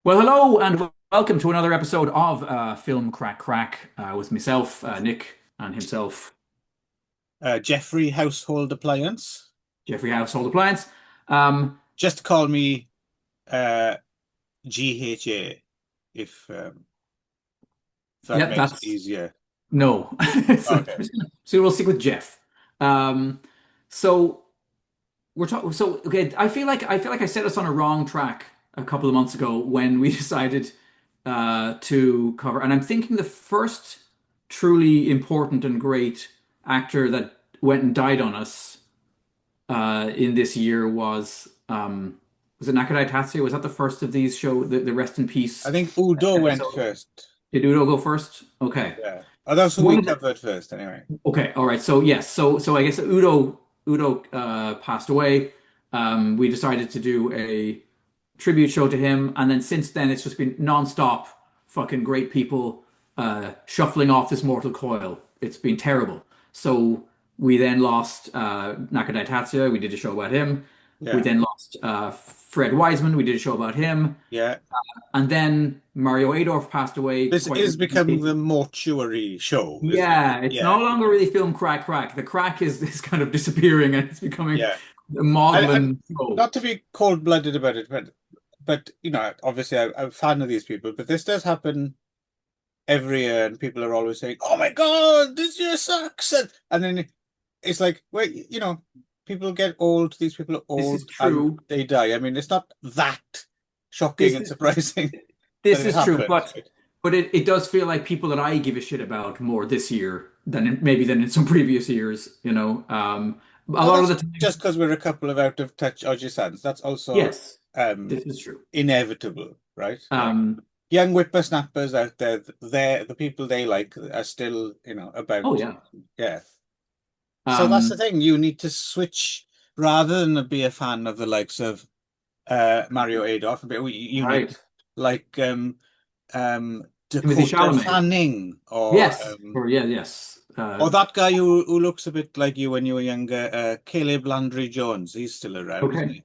Well, hello and welcome to another episode of Film Crack Crack with myself, Nick, and himself, Jeffrey Household Appliance. Jeffrey Household Appliance. Um, Just call me uh, GHA if that yep, makes it that's easier. no. Okay. So we'll stick with Jeff. Um, so we're talking. So okay, I feel like I set us on a wrong track a couple of months ago when we decided to cover, and I'm thinking the first truly important and great actor that went and died on us in this year was it Nakadai Tatsuya? Was that the first of these the Rest in I Peace think Udo went episode? first. Did Udo go first? Okay. Yeah. Oh, that's who we One of the, covered first anyway. okay, all right. So yes, so I guess Udo passed away. We decided to do a tribute show to him, and then since then it's just been nonstop fucking great people shuffling off this mortal coil. It's been terrible. So we then lost Nakadai Tatsuya. We did a show about him. We Yeah. then lost Fred Wiseman. We did a show about him, Yeah. and then Mario Adorf passed away This quite is becoming recently. the mortuary show, isn't it? Yeah, it's no Yeah. longer really film crack crack. The crack is kind of disappearing and it's becoming Yeah. a I'm maudlin show. not to be cold-blooded about it, but obviously I'm a fan of these people, but this does happen every year, and people are always saying, "Oh my God, this year sucks," and then it's like, wait, people get old. These people are This is old and true. they die. I mean, it's not that shocking This and is surprising that this it is true, happens, right? but it does feel like people that I give a shit about more this year maybe than in some previous years, you know. A Oh, lot of that's the not just time, because we're a couple of out of touch Ojisans. That's also yes, um, this is true. inevitable, right? Like Um, young whippersnappers out there, the people they like are still, oh about. yeah. Yeah. So that's the Um, thing. You need to switch rather than be a fan of the likes of Mario Adolf. But you need right. like Timothy Dakota Chalamet. Fanning Yes, or yeah, yes. or that guy who looks a bit like you when you were younger, Caleb Landry Jones. He's still around, isn't Okay.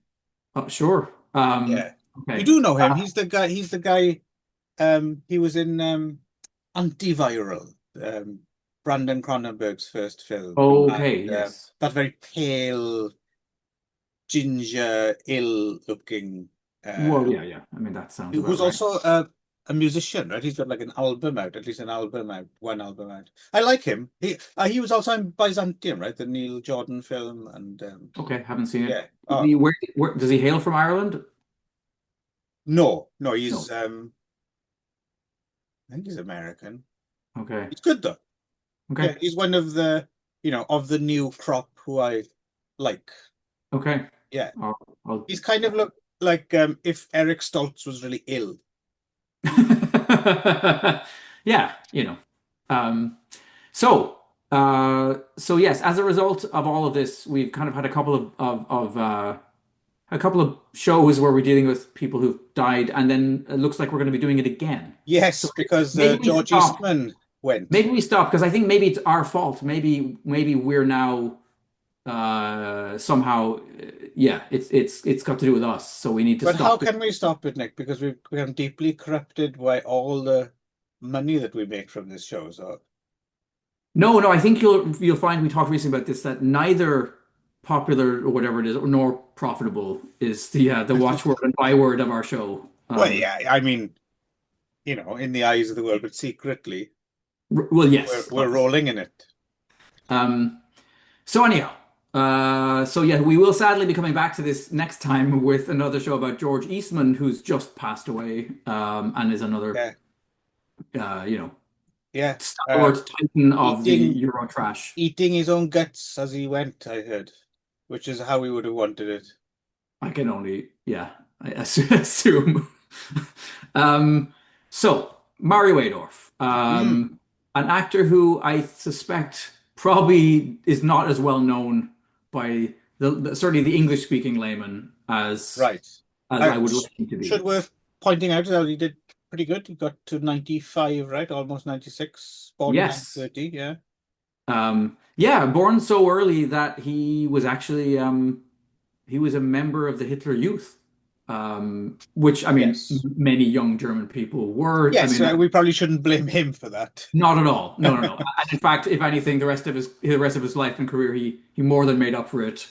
he? Sure. Yeah. You Okay. do know him. He's the guy. He was in Antiviral, Brandon Cronenberg's first film, Okay, and yes. that very pale, ginger, ill-looking. Well, Uh, yeah, yeah. I mean, that sounds about who's right. also a musician, right? He's got like an album out, at least an album out, one album out. I like him. He was also in Byzantium, right? The Neil Jordan film, and Okay, haven't seen it. yeah. Oh Where does he hail from Ireland? no, no, he's No. I think he's American. Okay. He's good though. Yeah, Okay. he's one of the new crop who I like. Okay. Yeah, I'll... he's kind of look like if Eric Stoltz was really ill. Yeah, you know. Um, so yes, as a result of all of this, we've kind of had a couple of shows where we're dealing with people who've died, and then it looks like we're going to be doing it again. So Yes, because maybe we George stop. Eastman went. Maybe we stop because I think maybe it's our fault. Maybe we're now somehow yeah, it's got to do with us. So we need to But how stop it. can we stop it, Nick? Because we've become deeply corrupted by all the money that we make from this show. So, No, no, I think you'll find we talked recently about this that neither popular or whatever it is nor profitable is the watchword and byword of our show. well, yeah, I mean, in the eyes of the world, but secretly, Well, we're yes, we're obviously. rolling in it. Um, so anyhow, so yeah, we will sadly be coming back to this next time with another show about George Eastman, who's just passed away, and is another, Yeah, you know, yeah. stalwart titan of the Eating Euro trash. eating his own guts as he went, I heard, which is how we would have wanted it. I can only, yeah, I assume. Um, so Mario Adorf, Mm, an actor who I suspect probably is not as well known by certainly the English speaking layman right. as I would like him to Should be. worth pointing out that he did pretty good. He got to 95, right? Almost 96. Born in Yes. 1930, yeah. Yeah, born so early that he was actually he was a member of the Hitler Youth. which I mean, Yes. many young German people were. I Yes, mean, we probably shouldn't blame him for that. not at all. No, no, no. And in fact, if anything, the rest of his life and career, he more than made up for it.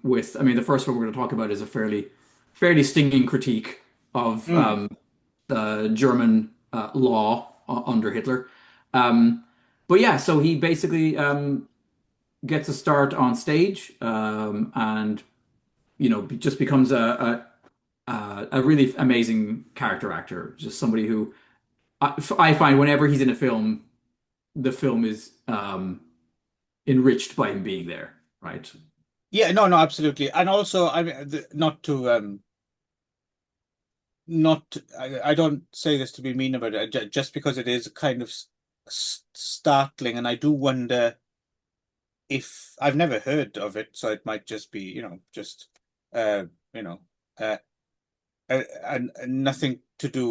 With, I mean, the first one we're going to talk about is a fairly stinging critique of Mm. the German law under Hitler. Um, but yeah, so he basically gets a start on stage, and just becomes a really amazing character actor. Just somebody who I find whenever he's in a film, the film is enriched by him being there, right? Yeah, no, no, absolutely. And also, I mean, not to not I don't say this to be mean about it, just because it is kind of startling, and I do wonder if I've never heard of it, so it might just be, just uh, you know, uh, and nothing to do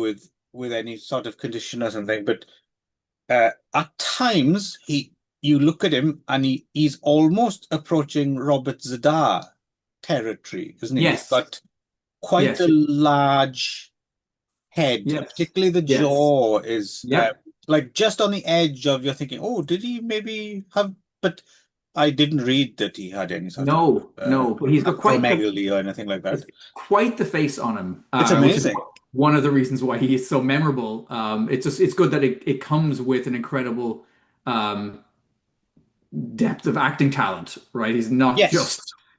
with any sort of condition or something. But at times, you look at him and he's almost approaching Robert Zadar territory, isn't he? He's Yes, got quite a yes, large head, yes, particularly the yes. jaw is Yep. like just on the edge of you're thinking, oh, did he maybe have? But I didn't read that he had any sort of No, no, but he's got acromegaly or anything like that. it's quite the face on him, It's which is amazing. one of the reasons why he is so memorable. It's good that it comes with an incredible um, depth of acting talent, right? Yes,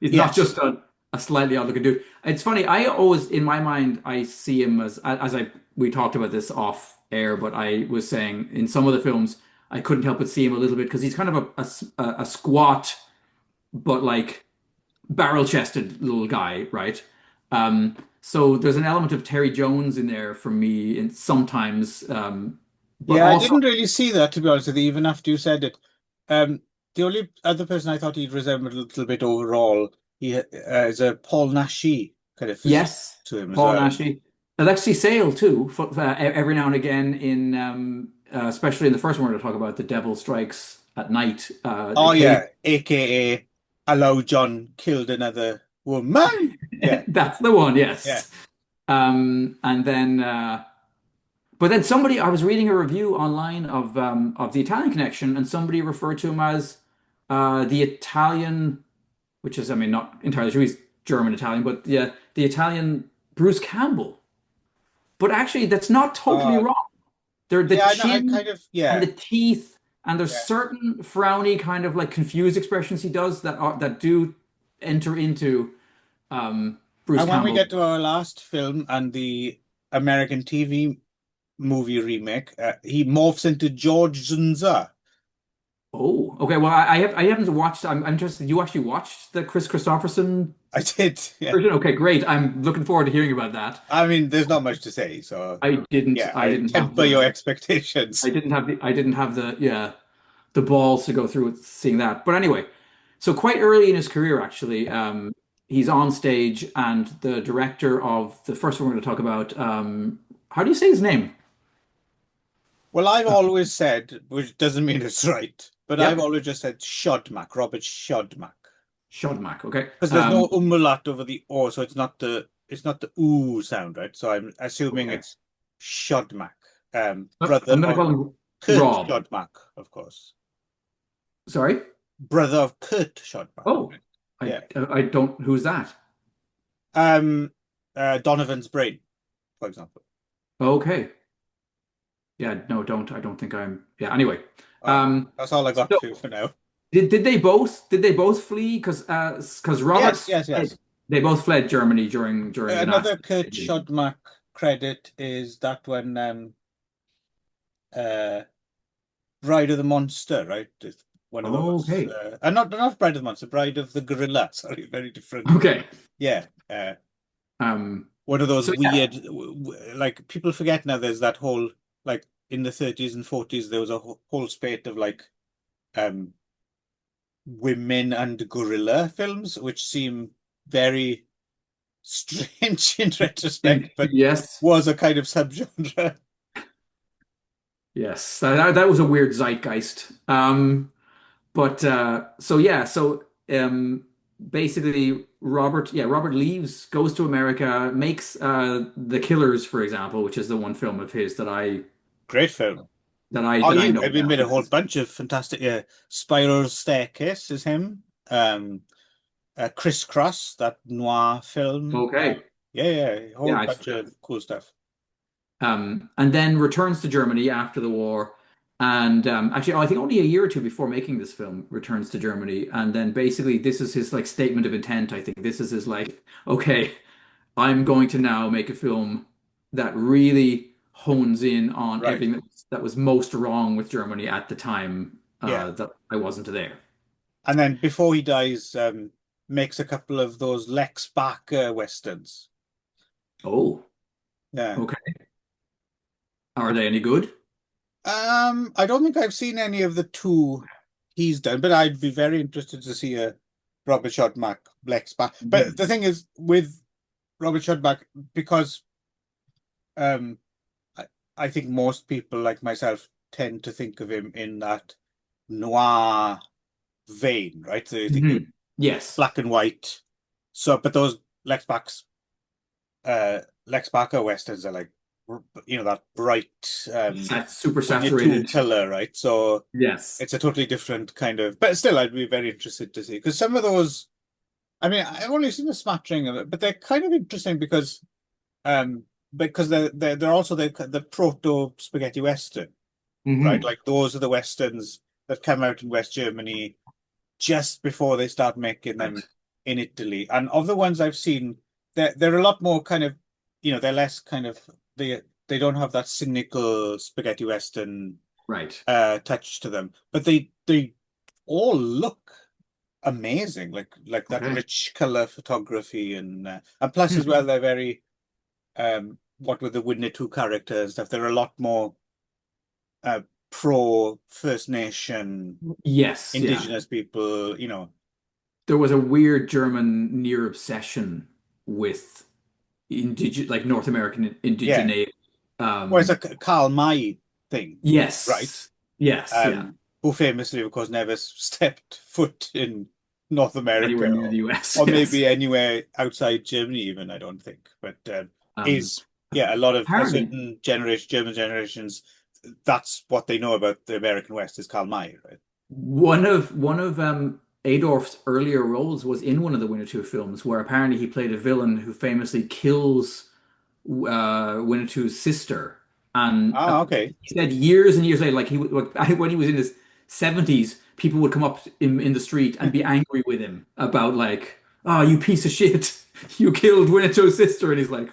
He's not yes. just a slightly odd looking dude. It's funny. I always, in my mind, I see him as I we talked about this off air, but I was saying in some of the films I couldn't help but see him a little bit because he's kind of a squat but like barrel-chested little guy, right? So there's an element of Terry Jones in there for me, and sometimes, but Yeah, I also didn't really see that, to be honest with you, even after you said it. Um, the only other person I thought he'd resembled a little bit overall, he is a Paul Naschy kind of physique yes, to him as Paul well. Naschy, Alexei Sale too. Every now and again, in especially in the first one we're going to talk about, The Devil Strikes at Night. Oh Occasion yeah, aka Allow John killed another woman. Yeah, that's the one, yeah. yes. And then, but then somebody, I was reading a review online of the Italian Connection, and somebody referred to him as the Italian, which is, I mean, not entirely true. He's German Italian, but the Italian Bruce Campbell. But actually, that's not totally Uh, wrong. They're the yeah, I know. I chin kind of and the yeah, teeth, and there's yeah. certain frowny kind of like confused expressions he does that do enter into Bruce And when we Campbell. get to our last film and the American TV movie remake, he morphs into George Zunza. Oh, okay. Well, I haven't watched. I'm interested. You actually watched the Chris Christopherson I did, yeah. version? Okay, great. I'm looking forward to hearing about that. I mean, there's not much to say, so yeah, I I didn't have temper your the expectations. I didn't have the yeah the balls to go through with seeing that. But anyway, so quite early in his career, actually, he's on stage, and the director of the first one we're going to talk about. How do you say his name? Well, I've Uh, always said, which doesn't mean it's right, but I've yep, always just said Shodmak, Robert Shodmak, Shodmak. Okay. because there's no umlaut over the O, so it's not the ooh sound, right? So I'm assuming Okay. it's Shodmak, brother I'm going to of call him Kurt Rob. Shodmak, of course, Sorry. brother of Kurt Shodmak. Oh, Yeah. I don't. Who's that? Um, Donovan's brain, for example. Okay. Yeah, no, don't. I don't think I'm. Yeah. Anyway, Oh, um, that's all I got so for now. did they both flee? Because Robert Yes, yes, fled. yes. They both fled Germany during the Another Nazi Kurt regime. Shodmak credit is that when uh Bride of the Monster, right? It's one of those. Okay. And not Bride of the Monster, Bride of the Gorilla. Sorry, very different. Okay. Yeah, one of those So yeah. weird, like people forget now. There's that whole like in the 30s and 40s there was a whole spate of like um women and gorilla films, which seem very strange in retrospect, but Yes. was a kind of subgenre. Yes. That was a weird zeitgeist. But so yeah. So basically Robert leaves, goes to America, makes The Killers, for example, which is the one film of his Great film. Oh, that I know we now. made a whole bunch of fantastic. Spiral Staircase is him. Crisscross, that noir film. Okay. Yeah, a whole Yeah, bunch of cool stuff. and then returns to Germany after the war. And actually, I think only a year or two before making this film, returns to Germany. And then basically, this is his like statement of intent. I think this is his like, okay, I'm going to now make a film that really hones in on Right. everything that was most wrong with Germany at the time Yeah. that I wasn't there. And then before he dies, makes a couple of those Lex Barker westerns. Oh, Yeah. okay. Are they any good? I don't think I've seen any of the two he's done, but I'd be very interested to see a Robert Shotmack Lex Barker. But the thing is, with Robert Shotmack, because um, I, I think most people like myself tend to think of him in that noir vein, right? So you think of Mhm. Yes. black and white. So, but those Lex Barker westerns are like, that bright That's super Winnie Two saturated. killer, right? So Yes. it's a totally different kind of, but still, I'd be very interested to see because some of those. I mean, I've only seen a smattering of it, but they're kind of interesting because they're also the proto spaghetti western, right? Hmm. Like those are the westerns that come out in West Germany just before they start making them Right. in Italy. And of the ones I've seen, they're a lot more kind of, they're less kind of they don't have that cynical spaghetti western Right. touch to them, but they all look amazing, like that Okay. rich color photography and plus as well they're very what with the Winnetou character and stuff, they're a lot more uh, pro First Nation, Yes, yeah. indigenous people, There was a weird German near obsession with like North American yeah. indigeneity. Well, it's a Um, Karl May thing, right? yes, yes, yeah. Who famously, of course, never stepped foot in North America Anywhere near the US, or yes. maybe anywhere outside Germany, even, I don't think. But Um, is, yeah, a lot of a apparently, certain generation, German generations, that's what they know about the American West is Karl May, right? one of Adorf's earlier roles was in one of the Winnetou films, where apparently he played a villain who famously kills Winnetou's sister. And Ah, okay. he said years and years later, when he was in his 70s, people would come up in the street and be angry with him about like, "Oh, you piece of shit, you killed Winnetou's sister," and he's like,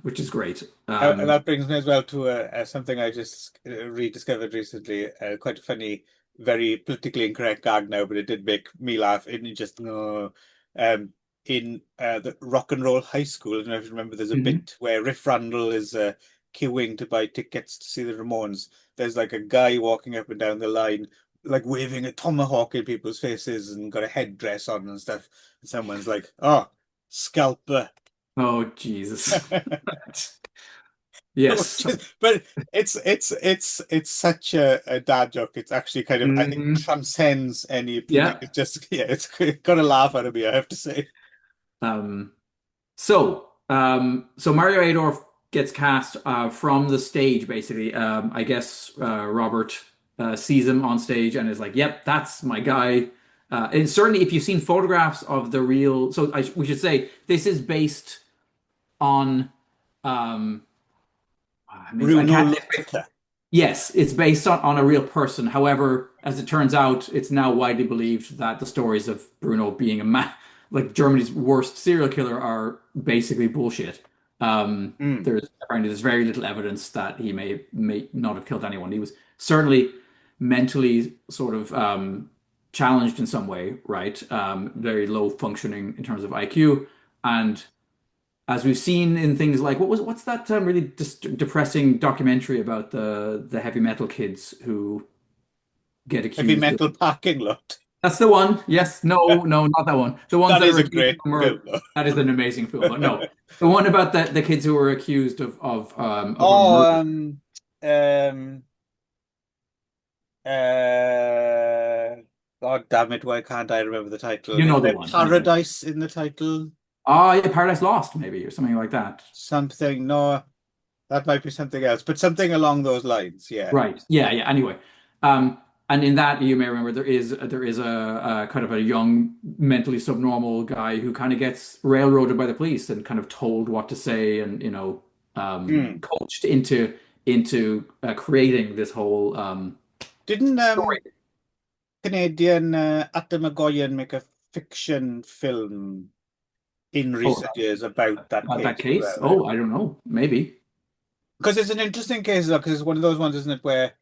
which is great. And that brings me as well to something I just rediscovered recently. Quite a funny, very politically incorrect gag now, but it did make me laugh. And just in the Rock and Roll High School, I don't know if you remember. There's a Mhm. bit where Riff Randall is queuing to buy tickets to see the Ramones. There's like a guy walking up and down the line, like waving a tomahawk in people's faces and got a headdress on and stuff. And someone's like, "Oh, scalper." Oh, Jesus. Yes. But it's such a dad joke. It's actually kind of I think Mhm. transcends any politic. Yeah. It's just yeah, it's got a laugh out of me, I have to say. Um, so Mario Adorf gets cast from the stage, basically. I guess Robert sees him on stage and is like, "Yep, that's my guy." And certainly, if you've seen photographs of the real, we should say this is based on. Um, I Bruno can't. Luther. Yes, it's based on a real person. However, as it turns out, it's now widely believed that the stories of Bruno being like Germany's worst serial killer are basically bullshit. Mm. There's very little evidence that he may not have killed anyone. He was certainly mentally sort of challenged in some way, right? Very low functioning in terms of IQ, and as we've seen in things like what's that really depressing documentary about the heavy metal kids who get Heavy accused of metal parking lot. that's the one. Yes, no, no, not that one. The ones That that is are a accused of great film, murder. though. That is an amazing film, but no, the one about the kids who were accused of a Oh, murder. um, God, Oh, damn it, why can't I remember the title? You Is know the there one anyway. Paradise in the title? Oh, yeah, Paradise Lost maybe or something like that. Something, no, that might be something else, but something along those lines, yeah. Right. Yeah. Yeah. Anyway, um, and in that you may remember there is a kind of a young mentally subnormal guy who kind of gets railroaded by the police and kind of told what to say and Hmm. coached into creating this whole Didn't story. Canadian Atom McGoyan make a fiction film in Oh, recent years about that that case as case? well? Oh, I don't know. Maybe. Because it's an interesting case, because it's one of those ones, isn't it, where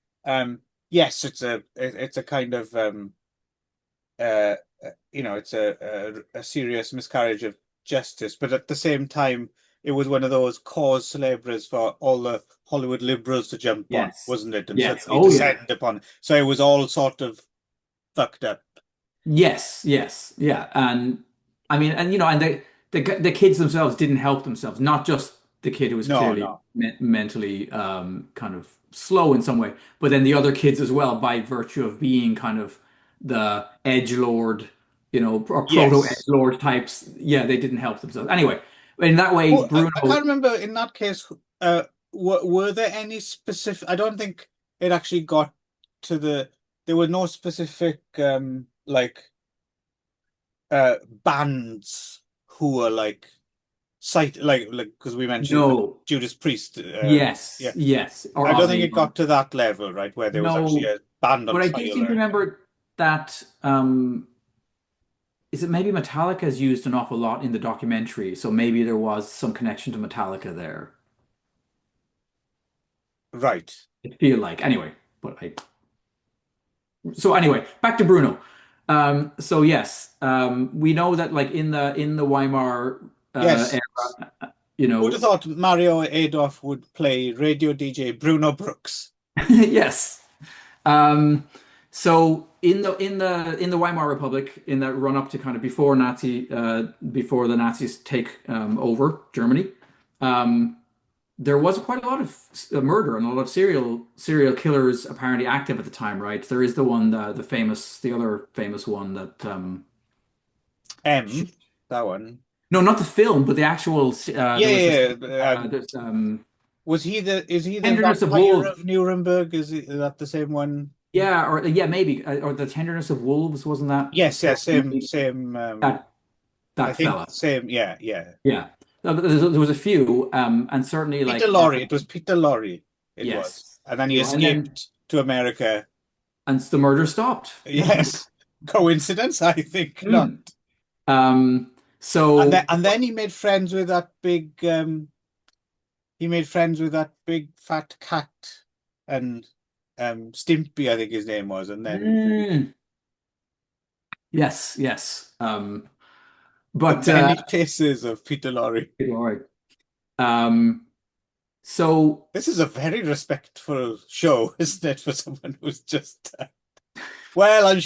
yes, it's a kind of uh, it's a serious miscarriage of justice, but at the same time, it was one of those cause célèbres for all the Hollywood liberals to jump on, Yes. wasn't it? And Yes. suddenly Oh, yeah. descend upon. So it was all sort of fucked up. Yes, yes, yeah, and I mean, and and the kids themselves didn't help themselves. Not just the kid who was No, clearly no. mentally kind of slow in some way, but then the other kids as well, by virtue of being kind of the edge lord, or proto edge Yes. lord types. Yeah, they didn't help themselves. Anyway, in that way, Well, I Bruno. can't remember in that case, were there any specific, I don't think it actually got to there were no specific, bands who were like, because we mentioned No, Judas Priest, yes, yeah. yes, or I don't think Ozzy. it got to that level, right, where there was actually No, a band on but I do trial seem or to anything. remember that. Is it maybe Metallica is used an awful lot in the documentary, so maybe there was some connection to Metallica there. Right. I feel like anyway, but I so anyway, back to Bruno. So yes, we know that like in the Weimar Yes. era, you Who'd have know, thought Mario Adolf would play radio DJ Bruno Brooks? yes. Um, so in the Weimar Republic, in that run up to kind of before the Nazis take over Germany, um, there was quite a lot of murder and a lot of serial killers apparently active at the time, right? There is the one, the other famous one that M, shoot, that one. no, not the film, but the actual. Yeah, There was this. yeah, yeah. There's Is he the Tenderness of vampire Wolves. of Nuremberg? Is that the same one? Yeah, or yeah, maybe, or the Tenderness of Wolves, wasn't that a Yes, film? yes, same. That I that think fella. same. Yeah, yeah. Yeah, no, but there was a few, and certainly Peter like Lorre. It was Peter Lorre. It was, yes, and then he and then escaped to America. and the murder stopped. Yes, coincidence? I think not. Hmm. Um, And then so and then he made friends with that big. He made friends with that big fat cat, and Stimpy, I think his name was, and then mm, yes, yes. the But many faces of Peter Lorre. all right. Um, so This is a very respectful show, isn't it, for someone who's just well, I'm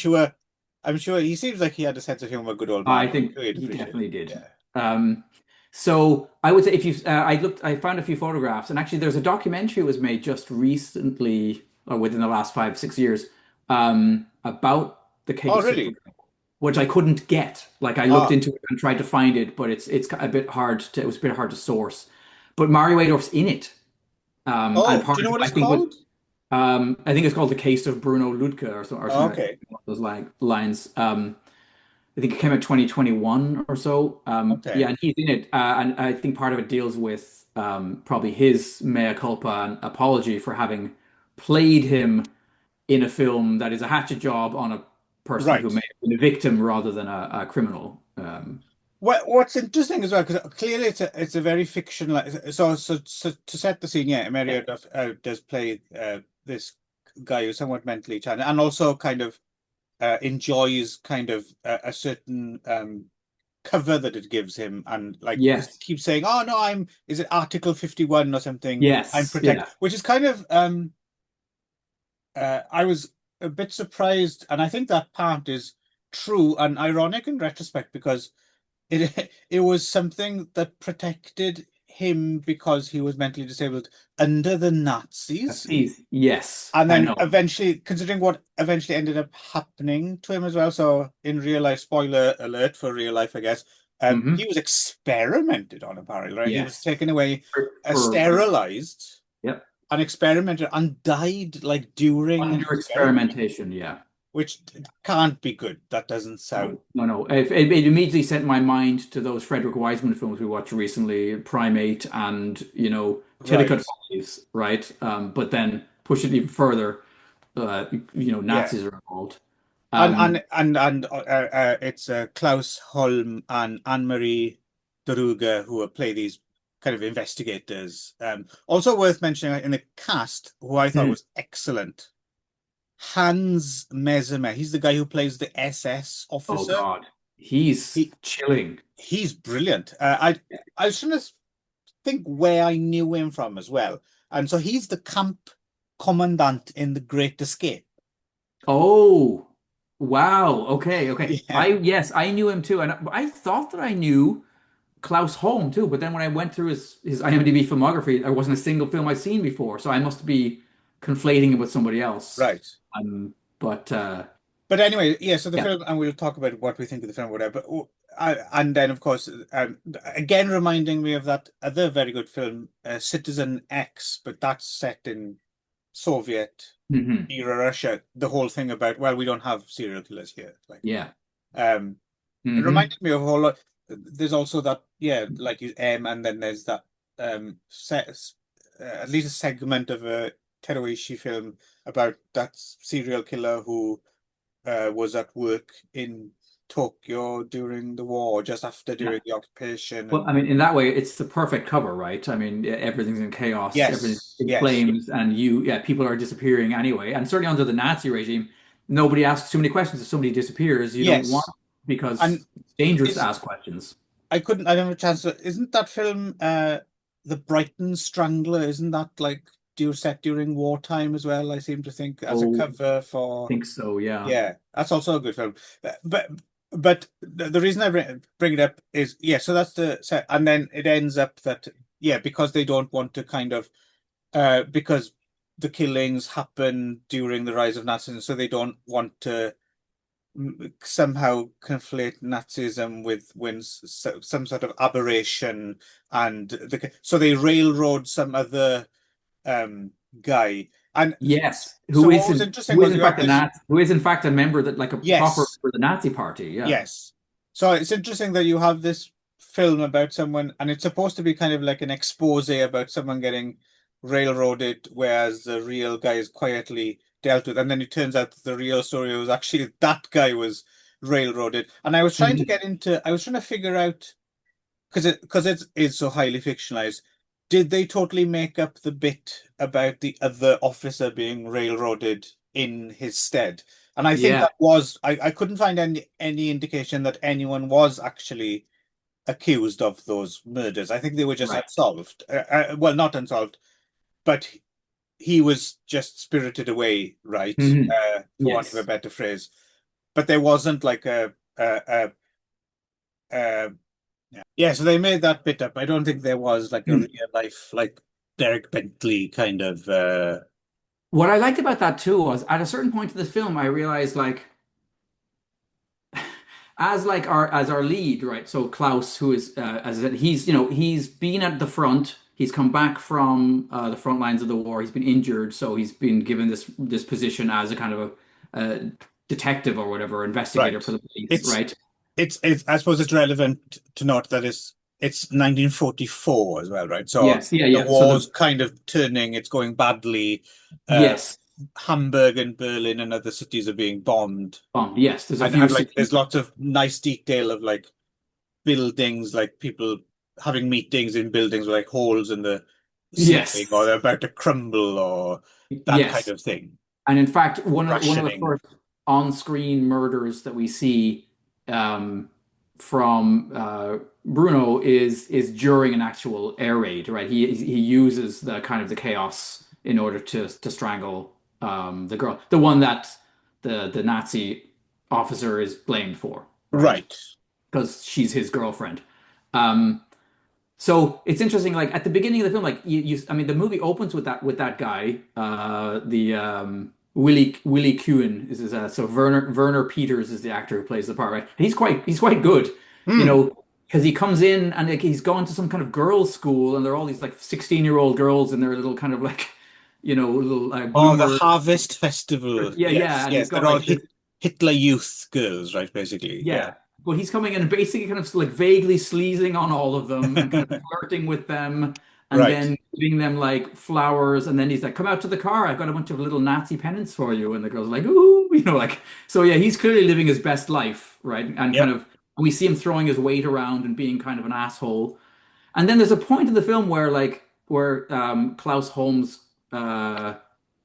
sure he seems like he had a sense of humor, good old I man. think We'd he appreciate definitely it. did. Yeah. Um, so I would say if you, I found a few photographs, and actually there's a documentary that was made just recently, or within the last 5, 6 years, about the Oh, case of really? Bruno, which I couldn't get. Like I looked Ah. into it and tried to find it, but it's a bit hard to, it was a bit hard to source. But Mario Adorf's in it, and Oh, part do you of know it what I it's think was, called? I think it's called the case of Bruno Ludke or Oh, something okay. along those lines. I think it came out 2021 or so. Yeah, Okay. and he's in it, and I think part of it deals with probably his mea culpa and apology for having played him in a film that is a hatchet job on a person who Right. may have been a victim rather than a criminal. What's interesting as well, because clearly it's a very fictional. So to set the scene, yeah, Emilio does play this guy who's somewhat mentally challenged, and also kind of enjoys kind of a certain cover that it gives him, and like Yes, keeps saying, "Oh no, is it Article 51 or something? I'm yes, protect," yeah, which is kind of I was a bit surprised, and I think that part is true and ironic in retrospect because it it was something that protected him because he was mentally disabled under the Nazis. Please. Yes, And I then know. eventually, considering what eventually ended up happening to him as well, so in real life, spoiler alert for real life, I guess, he Hmm. was experimented on apparently, right? He was Yes. taken away, For sterilized, yep. and experimented, and died like during an Under experiment, experimentation, yeah. which can't be good. That doesn't sound No, no, no. It immediately sent my mind to those Frederick Wiseman films we watched recently, Primate and, right. Chillicothe Follies, right? But then push it even further, Yeah. Nazis are involved. And Um, it's Klaus Holm and Anne-Marie Daruga who play these kind of investigators. Also worth mentioning in the cast, who I thought hmm. was excellent, Hans Mesmer. He's the guy who plays the SS Oh officer. God, he's He chilling. he's brilliant. I was trying to think where I knew him from as well, and so he's the camp commandant in The Great Escape. Oh, wow. Okay, okay. Yeah, Yes, I knew him too, and I thought that I knew Klaus Holm too. But then when I went through his IMDb filmography, there wasn't a single film I'd seen before, so I must be conflating him with somebody else. right. But But anyway, yeah, so the yeah. film, and we'll talk about what we think of the film, whatever. But and then, of course, again, reminding me of that other very good film, Citizen X, but that's set in Soviet Hmm. era Russia. The whole thing about, well, we don't have serial killers here. Like, Yeah. um, it Hmm. reminded me of a whole lot. There's also that, yeah, like you, and then there's that, at least a segment of a Teruishi film about that serial killer who was at work in Tokyo during the war, just after Yeah. during the occupation, Well, and I mean, in that way, it's the perfect cover, right? I mean, everything's in chaos, everything's yes, in yes, flames, and yeah, people are disappearing anyway. And certainly under the Nazi regime, nobody asks too many questions. If somebody disappears, you don't want yes, and because it's dangerous to is ask questions. I didn't have a chance to, isn't that film The Brighton Strangler, isn't that like set during wartime as well? I seem to think as a Oh, cover I for, think so, yeah. yeah, that's also a good film. But the reason I bring it up is, yeah, so that's the set, and then it ends up that, yeah, because they don't want to kind of because the killings happen during the rise of Nazism, so they don't want to somehow conflate Nazism with some sort of aberration, and so they railroad some other um, guy. And Yes, so what was interesting who is was in you have fact a this, Nazi, who is in fact a member that like a proper yes, for the Nazi party, yeah. yes. So it's interesting that you have this film about someone, and it's supposed to be kind of like an expose about someone getting railroaded, whereas the real guy is quietly dealt with. And then it turns out that the real story was actually that guy was railroaded. And Mhm. I was trying to figure out, because it is so highly fictionalized. Did they totally make up the bit about the other officer being railroaded in his stead? And I think Yeah, that was, I couldn't find any indication that anyone was actually accused of those murders. I think they were just right. unsolved. Well, not unsolved, but he was just spirited away, right? Mhm. For want of a Yes. better phrase. But there wasn't like a yeah, so they made that bit up. I don't think there was like a Mm. real life, like Derek Bentley kind of What I liked about that too was at a certain point in the film, I realized like as our lead, right? So Klaus, who is as I said, he's been at the front. He's come back from the front lines of the war. He's been injured, so he's been given this position as a kind of a detective or whatever, investigator right. for the police, It's right? it's I suppose it's relevant to note that it's 1944 as well, right? So Yes, yeah, the yeah. So war's kind of turning, it's going badly. Uh yes, Hamburg and Berlin and other cities are being bombed. yes. There's a few And like cities. there's lots of nice detail of like buildings, like people having meetings in buildings with like holes in the ceiling, or Yes, they're about to crumble, or that kind yes. of thing. And in fact, one of the Rationing. first on-screen murders that we see um, from Bruno is during an actual air raid, right? He uses the kind of the chaos in order to strangle the girl, the one that the Nazi officer is blamed for, right? Right. Because she's his girlfriend. Um, So it's interesting, like at the beginning of the film, like I mean, the movie opens with that guy, the Willie Keown is his, so Werner Peters is the actor who plays the part, right? And he's quite good, you Hmm. know, because he comes in and like he's gone to some kind of girls' school, and they're all these like 16-year-old girls, and they're little kind of like, little Oh, the bloomers. Harvest Festival. Yeah, yeah, Yes, and he's yes. got They're all like this. Hitler Youth girls, right? Basically. Yeah. Yeah. But he's coming in and basically kind of like vaguely sleazing on all of them and kind of flirting with them and Right. then giving them like flowers. And then he's like, come out to the car. I've got a bunch of little Nazi pennants for you. And the girl's like, ooh, like, so yeah, he's clearly living his best life, right? And kind Yep. of, we see him throwing his weight around and being kind of an asshole. And then there's a point in the film where Klaus Holmes' uh,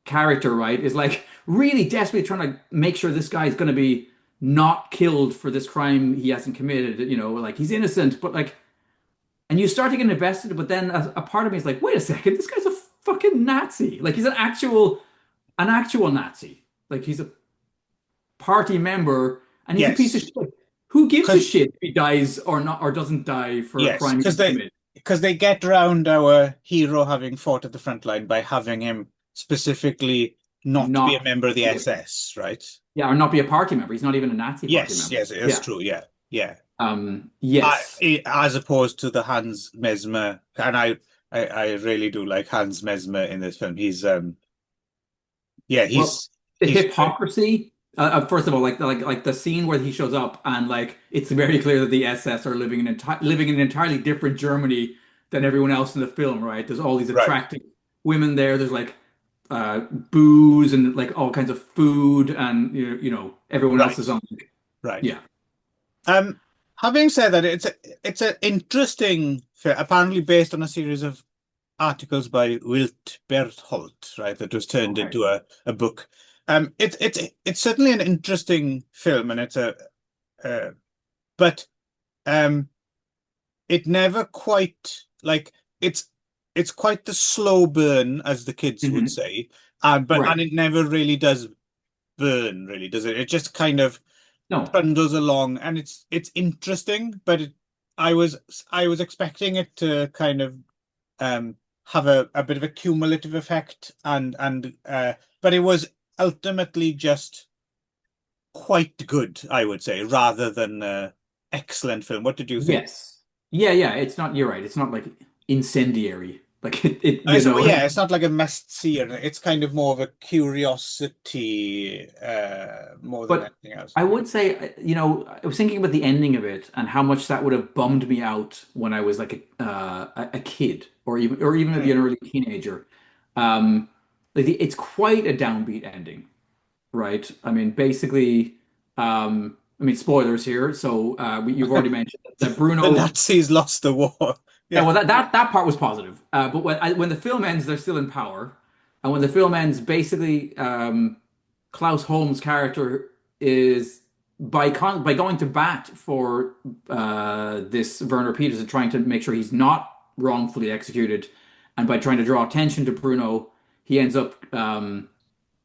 character, right, is like really desperately trying to make sure this guy is going to be not killed for this crime he hasn't committed. Like he's innocent, but like, and you start to get invested. But then a part of me is like, wait a second, this guy's a fucking Nazi. Like he's an actual Nazi. Like he's a party member, and he's a piece of Yes. shit. Who gives a Because shit if he dies or not, or doesn't die for a yes, crime he committed? because they get round our hero having fought at the front line by having him specifically not be a Not member of the do it. SS, right? Yeah, or not be a party member. He's not even a Nazi party Yes, member. yes, it's Yeah. true. Yeah, yeah. Yes. As opposed to the Hans Mesmer, and I really do like Hans Mesmer in this film. Yeah, Well, the he's great. hypocrisy. First of all, like the scene where he shows up and like it's very clear that the SS are living in an entirely different Germany than everyone else in the film, right? There's all these Right, attractive women there. There's like booze and like all kinds of food, and everyone else right, is on. right. Yeah. Um, Having said that, it's an interesting, apparently based on a series of articles by Wilt Berthold, right, that was turned Okay. into a book. It's certainly an interesting film, and uh, but um, it never quite like it's quite the slow burn, as the kids would Hmm. say, and Right. it never really does burn, really, does it? It just kind of No. trundles along, and it's interesting, but I was I was expecting it to kind of um, have a bit of a cumulative effect, and but it was ultimately just quite good, I would say, rather than excellent film. What did you think? Yes. Yeah, yeah. It's not, you're right. It's not like incendiary. Like Yeah, it's not like a must see, and it's kind of more of a curiosity more than But anything else. I would say, I was thinking about the ending of it and how much that would have bummed me out when I was like a kid or even maybe Hmm. an early teenager. Like it's quite a downbeat ending, right? I mean, basically, I mean, spoilers here. So you've already mentioned that The Bruno. Nazis lost the war. Yeah, Yeah, well, that part was positive. But when the film ends, they're still in power, and when the film ends, basically, Klaus Holmes' character is by going to bat for this Werner Peters and trying to make sure he's not wrongfully executed, and by trying to draw attention to Bruno, he ends up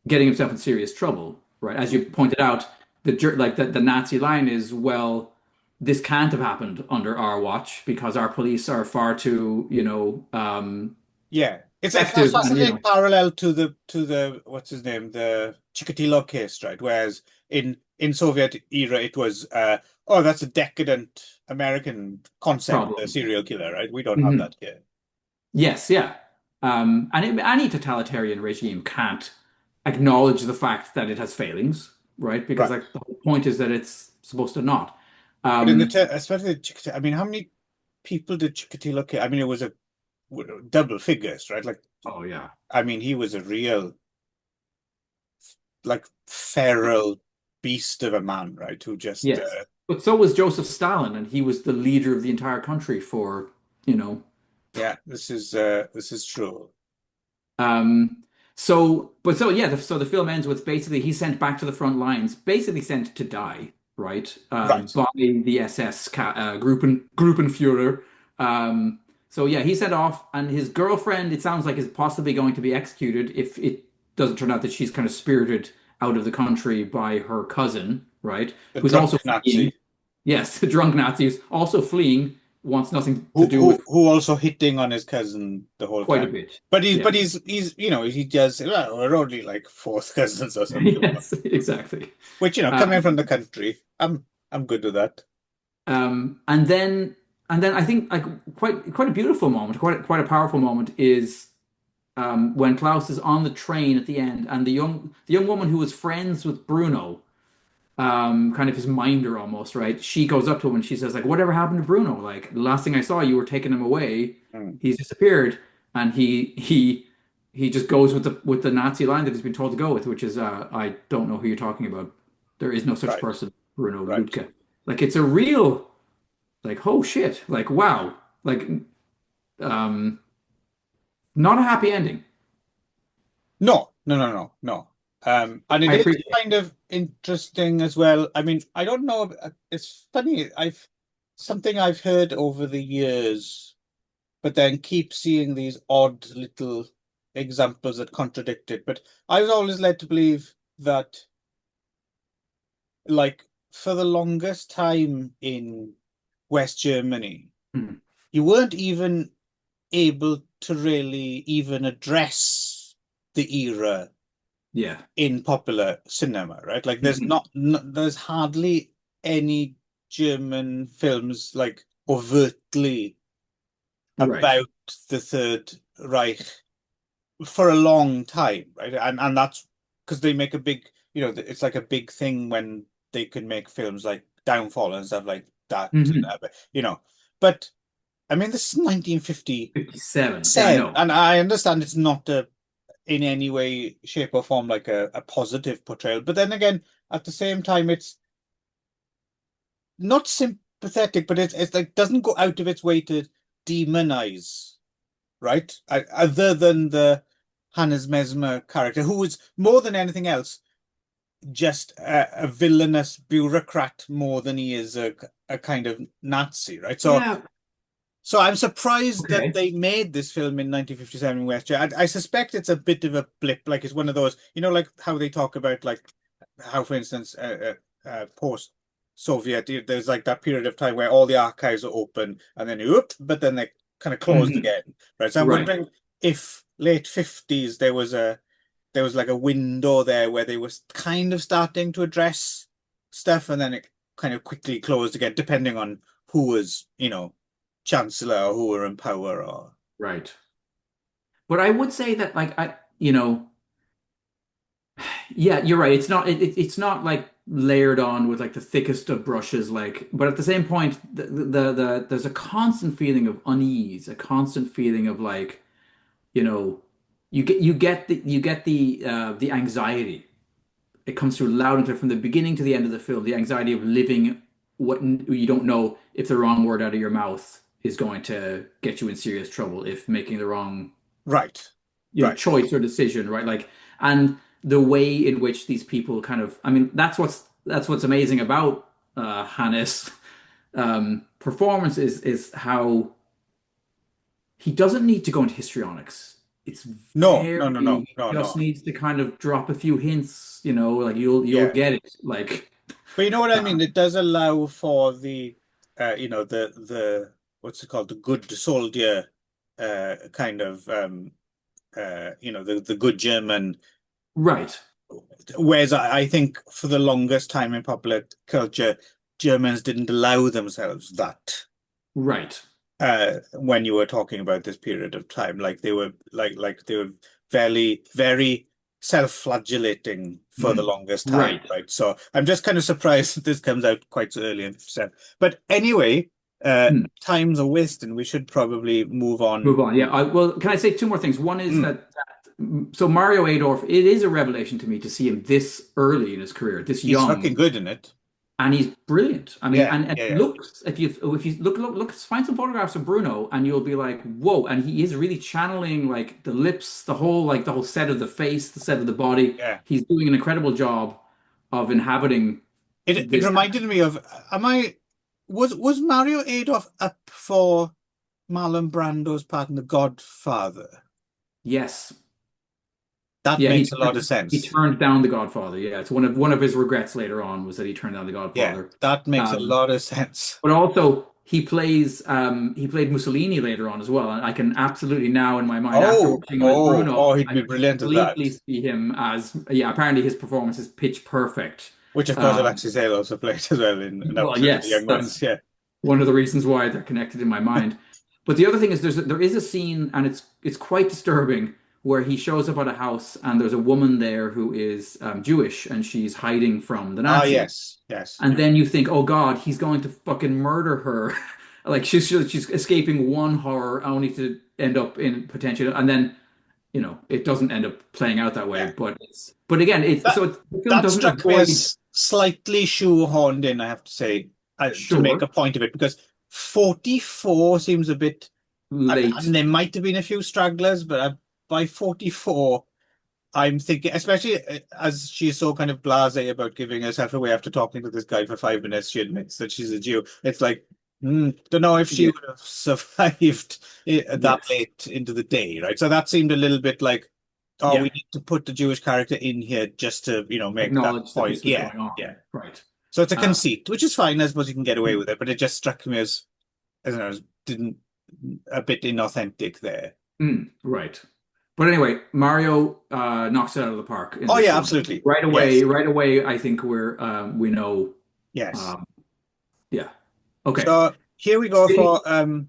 getting himself in serious trouble. Right, as you pointed out, the Nazi line is, well, this can't have happened under our watch because our police are far too, yeah. It's a effective and fascinating parallel to the what's his name, the Chikatilo case, right? Whereas in Soviet era, it was oh, that's a decadent American concept, the problem. serial killer, right? We don't have Mhm. that here. Yes, yeah. Any totalitarian regime can't acknowledge the fact that it has failings, right? Because Right. like the whole point is that it's supposed to not. But in Um, especially the Chikatilo, I mean, how many people did Chikatilo kill? I mean, it was a double figures, right? Like, oh yeah. I mean, he was a real like feral beast of a man, right? Who just Yes. But so was Joseph Stalin, and he was the leader of the entire country for, you know, yeah, this is true. Um, so yeah, so the film ends with basically he's sent back to the front lines, basically sent to die, right? Right. By the SS Gruppenführer. So yeah, he's sent off, and his girlfriend, it sounds like, is possibly going to be executed if it doesn't turn out that she's kind of spirited out of the country by her cousin, right? The Who's drunk also fleeing. Nazi. Yes, the drunk Nazi who's also fleeing. wants nothing to Who do with who also hitting on his cousin the whole quite a time. bit. But Yeah. he's he does, well, we're only like fourth cousins or something. Yes, exactly. Which, coming Um, from the country, I'm good with that. um, and then and then I think like quite a beautiful moment, quite a powerful moment is when Klaus is on the train at the end, and the young woman who was friends with Bruno, kind of his minder almost, right? She goes up to him and she says, like, whatever happened to Bruno? Like, the last thing I saw, you were taking him away. Mm, He's disappeared, and he just goes with the Nazi line that he's been told to go with, which is, I don't know who you're talking about. There is no such right, person, Bruno right. Lütke. Like, it's a real, like, oh shit, like, wow, like, um, not a happy ending. No, no, no, no, no. And it I is appreciate. kind of interesting as well. I mean, I don't know. It's funny. Something I've heard over the years, but then keep seeing these odd little examples that contradict it. But I was always led to believe that, like, for the longest time in West Germany, Hmm. you weren't even able to really even address the era Yeah. in popular cinema, right? Like, there's Mhm. not, there's hardly any German films like overtly Right. about the Third Reich for a long time, right? And that's because they make a big, it's like a big thing when they can make films like Downfall and stuff like that, Hmm. you know. But I mean, this is 1957, 57. Yeah, I know. and I understand it's not in any way, shape, or form like a positive portrayal. But then again, at the same time, it's not sympathetic, but it's like doesn't go out of its way to demonize, right? Other than the Hannes Mesmer character, who was more than anything else just a villainous bureaucrat more than he is a kind of Nazi, right? Yeah. So I'm surprised that Okay. they made this film in 1957 in West Germany. I suspect it's a bit of a blip, like it's one of those, like how they talk about, like how, for instance, post-Soviet, there's like that period of time where all the archives are open and then but then they kind of closed Hmm. again, right? So I'm Right. wondering if late 50s there was like a window there where they were kind of starting to address stuff, and then it kind of quickly closed again, depending on who was, chancellor or who were in power or Right. But I would say that, like, yeah, you're right. It's not like layered on with like the thickest of brushes, like, but at the same point, there's a constant feeling of unease, a constant feeling of like, you know, you get the anxiety. It comes through loud and clear from the beginning to the end of the film, the anxiety of living what you don't know if the wrong word out of your mouth is going to get you in serious trouble, if making the wrong right, right. choice or decision, right? Like, and the way in which these people kind of, I mean, that's what's amazing about Hannes' performance is how he doesn't need to go into histrionics. It's No, no, no, no, he no, just no. needs to kind of drop a few hints, like you'll Yeah. get it. Like, But you know what I uh, mean? It does allow for the what's it called? The good soldier kind of the good German. right, Whereas I think for the longest time in popular culture, Germans didn't allow themselves that. right. When you were talking about this period of time, like they were very, very self-flagellating for the Mhm. longest time, Right. right? So I'm just kind of surprised that this comes out quite so early in 57. But anyway, Hmm. time's a waste, and we should probably move on. Move on. Yeah. Well, can I say two more things? One is Mm, that so Mario Adorf, it is a revelation to me to see him this early in his career, this he's young, fucking good in it. and he's brilliant. I mean, Yeah, and yeah, yeah, looks, if you look, find some photographs of Bruno, and you'll be like, whoa! And he is really channeling like the lips, the whole set of the face, the set of the body. yeah. He's doing an incredible job of inhabiting It this. reminded me of, am I was Mario Adolf up for Marlon Brando's part in The Godfather? Yes. That Yeah, makes a lot of he sense. turned down The Godfather. Yeah, it's one of his regrets later on was that he turned down The Yeah, Godfather. that makes a Um, lot of sense. but also, he played Mussolini later on as well, and I can absolutely now in my mind after watching him as Bruno, he'd I be can brilliant at completely that. see him as yeah. Apparently, his performance is pitch perfect. Which, of course, Um, Alexis Hale also played as well in well, Officers of the yes, Young that's Ones. Yeah. one of the reasons why they're connected in my mind. But the other thing is there is a scene and it's quite disturbing where he shows up at a house and there's a woman there who is Jewish and she's hiding from the Ah, Nazis. yes, yes. And then you think, oh God, he's going to fucking murder her. Like she's escaping one horror only to end up in potential. And then, it doesn't end up playing out that way. Yeah. But again, That the film that doesn't struck me avoid, as slightly shoehorned in, I have to say, to make a sure, point of it, because 44 seems a bit. And late. there might have been a few stragglers, but by 44, I'm thinking, especially as she's so kind of blasé about giving herself away after talking to this guy for 5 minutes, she admits that she's a Jew. It's like, don't know if she Yeah. would have survived that Yes. late into the day, right? So that seemed a little bit like, oh, we Yeah. need to put the Jewish character in here just to, make that Acknowledge that point. this was Yeah, going on. yeah. Right. So it's a Uh, conceit, which is fine. I suppose you can get away mm, with it, but it just struck me as, I don't know, didn't a bit inauthentic there. right. But anyway, Mario knocks it out of the park in Oh this yeah, one. absolutely. Yes, Right away, I think we know. yes. Um, yeah. Okay. So here we go City. for the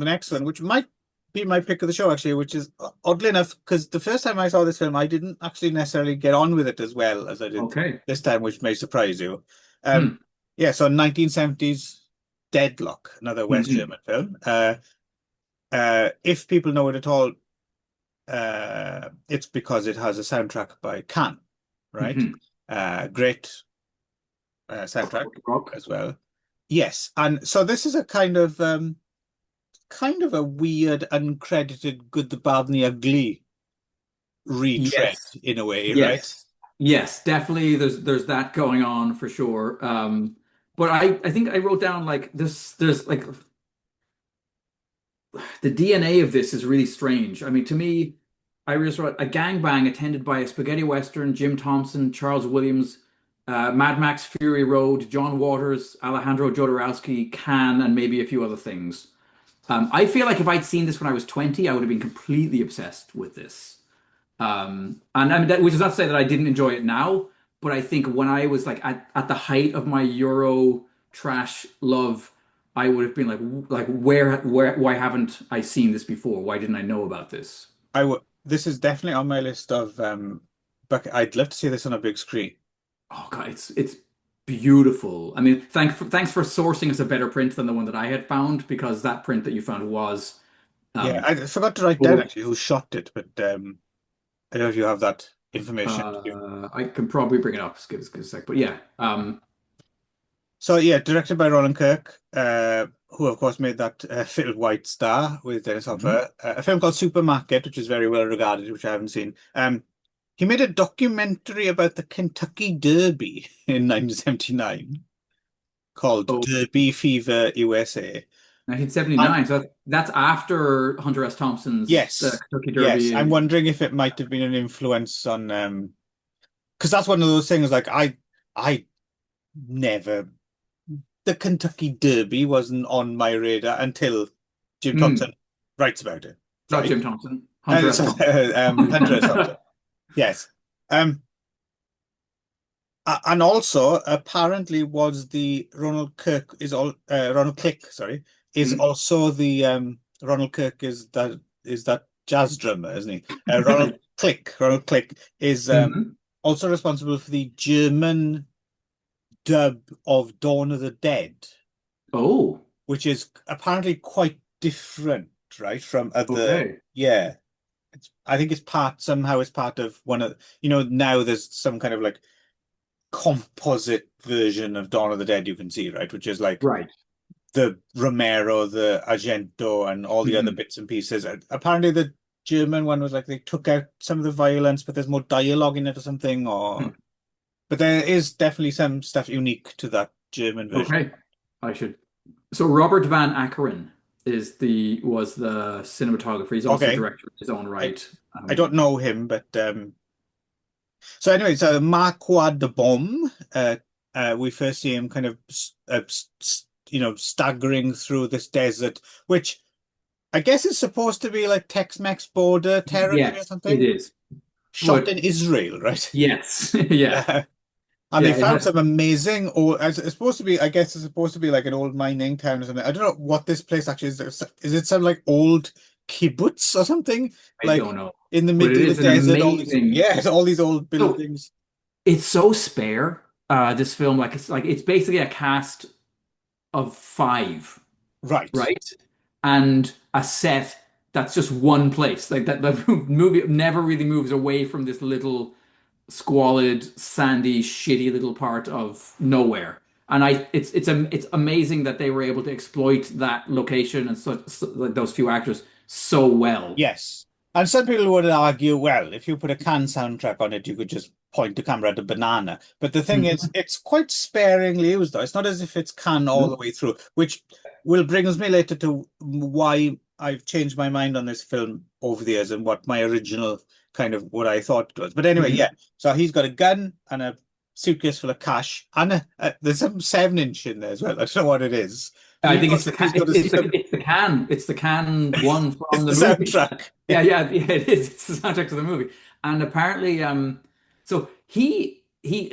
next one, which might be my pick of the show actually, which is oddly enough, because the first time I saw this film, I didn't actually necessarily get on with it as well as I did Okay. this time, which may surprise you. Hmm. Yeah, so 1970s Deadlock, another West Hmm. German film. If people know it at all, it's because it has a soundtrack by Can, right? Hmm. Great soundtrack Rock. as well. Yes, and so this is a kind of a weird, uncredited Good, the Bad, and the Ugly retread Yes. in a way, right? Yes. Yes. Definitely. There's that going on for sure. But I think I wrote down like this. There's like the DNA of this is really strange. I mean, to me, I just wrote a gangbang attended by a spaghetti western, Jim Thompson, Charles Williams, Mad Max Fury Road, John Waters, Alejandro Jodorowsky, Can, and maybe a few other things. I feel like if I'd seen this when I was 20, I would have been completely obsessed with this. And I mean, which is not to say that I didn't enjoy it now, but I think when I was like at the height of my Euro trash love, I would have been like why haven't I seen this before? Why didn't I know about this? I would. This is definitely on my list of. But I'd love to see this on a big screen. Oh God, it's beautiful. I mean, thanks for sourcing us a better print than the one that I had found because that print that you found was Yeah, um I forgot to write down oh, actually who shot it, but I don't know if you have that information. I can probably bring it up. Just give us a sec. But yeah, So yeah, directed by Roland Kirk, who of course made that Little White Star with Dennis mhm. Hopper, a film called Supermarket, which is very well regarded, which I haven't seen. He made a documentary about the Kentucky Derby in 1979 called Oh, Derby Fever USA. And 1979. So that's after Hunter S. Thompson's yes, Kentucky yes, I'm Derby. wondering if it might have been an influence on because that's one of those things like I never the Kentucky Derby wasn't on my radar until Jim Hmm. Thompson writes about it, Not right? Jim Thompson, Hunter S. So, Thompson. Hunter S. Thompson, yes. Um, and also apparently was the Ronald Kirk is all Ronald Click, sorry, is Hmm. also the Ronald Kirk is that jazz drummer, isn't he? Ronald Click is Mhm. also responsible for the German dub of Dawn of the Dead, Oh, which is apparently quite different, right, from other. okay. Yeah, I think it's part of one of now there's some kind of like composite version of Dawn of the Dead you can see, right, which is like Right. the Romero, the Argento, and all the other Mhm. bits and pieces. Apparently, the German one was like they took out some of the violence, but there's more dialogue in it or something. Hmm. But there is definitely some stuff unique to that German version. Okay. I should. So Robert Van Ackeren was the cinematographer. He's also Okay, director in his own I right. I don't know him, but so anyway, so Marquis de Bomb, we first see him kind of staggering through this desert, which I guess is supposed to be like Tex-Mex border territory or Yes, it something. is. Shot in But Israel, right? yes, yeah, Yeah. And they yeah, it found has. some amazing, or it's supposed to be, I guess it's supposed to be like an old mining town or something. I don't know what this place actually is. Is it some like old kibbutz or something? I don't Like know, in the but it middle of the is an desert, all these, amazing. yeah, all these old So buildings. it's so spare. This film, like it's basically a cast of five, Right. right? And a set that's just one place. Like that, the movie never really moves away from this little squalid, sandy, shitty little part of nowhere. And it's amazing that they were able to exploit that location and like those few actors so well. Yes. And some people would argue, well, if you put a Cannes soundtrack on it, you could just point the camera at a banana. But the thing is, Mhm. it's quite sparingly used, though. It's not as if it's Cannes all the Nope. way through, which will brings me later to why I've changed my mind on this film over the years and what my original kind of what I thought it was. But anyway, yeah. Mhm. So he's got a gun and a suitcase full of cash, and there's some 7-inch in there as well. I don't know what it is. I think it's the He's can. got a It's the can one it's from the the movie. soundtrack. Yeah, yeah, yeah. It is. It's the soundtrack to the movie. And apparently, so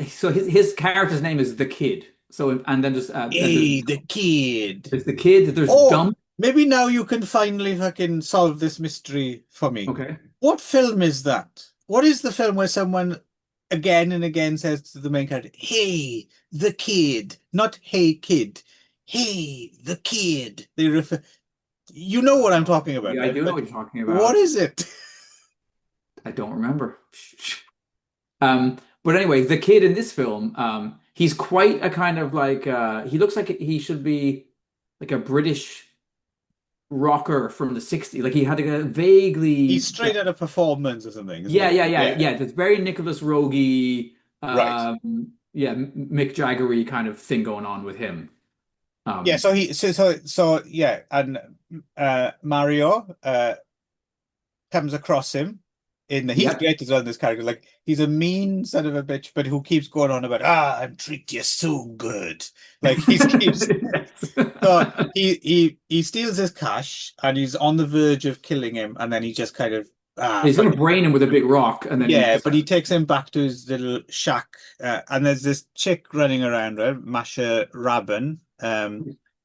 so his character's name is the Kid. So and then Hey, the kid. there's the Kid. There's Oh, Dump. maybe now you can finally fucking solve this mystery for me. Okay. What film is that? What is the film where someone again and again says to the main character, "Hey, the kid," not "Hey, kid." Hey, the kid. They refer. You know what I'm talking about, Yeah, I right? do know But what you're talking what about. is it? I don't remember. But anyway, the kid in this film, he's quite a kind of like he looks like he should be like a British rocker from the 60s. Like he had a He's vaguely straight out of Performance or something, isn't yeah, he? yeah, yeah, Yeah, yeah. That's very Nicholas Roege, right. yeah, Mick Jaggery kind of thing going on with him. Yeah, Um, so yeah, and Mario comes across him he's yep. great as well in this character. Like he's a mean son of a bitch, but who keeps going on about I'm treat you so good. Like he keeps Yes. so he steals his cash and he's on the verge of killing him, and then he just kind of He's fuck gonna it. brain him with a big rock, and then he Yeah, just but he takes him back to his little shack, and there's this chick running around, right? Masha Rabin.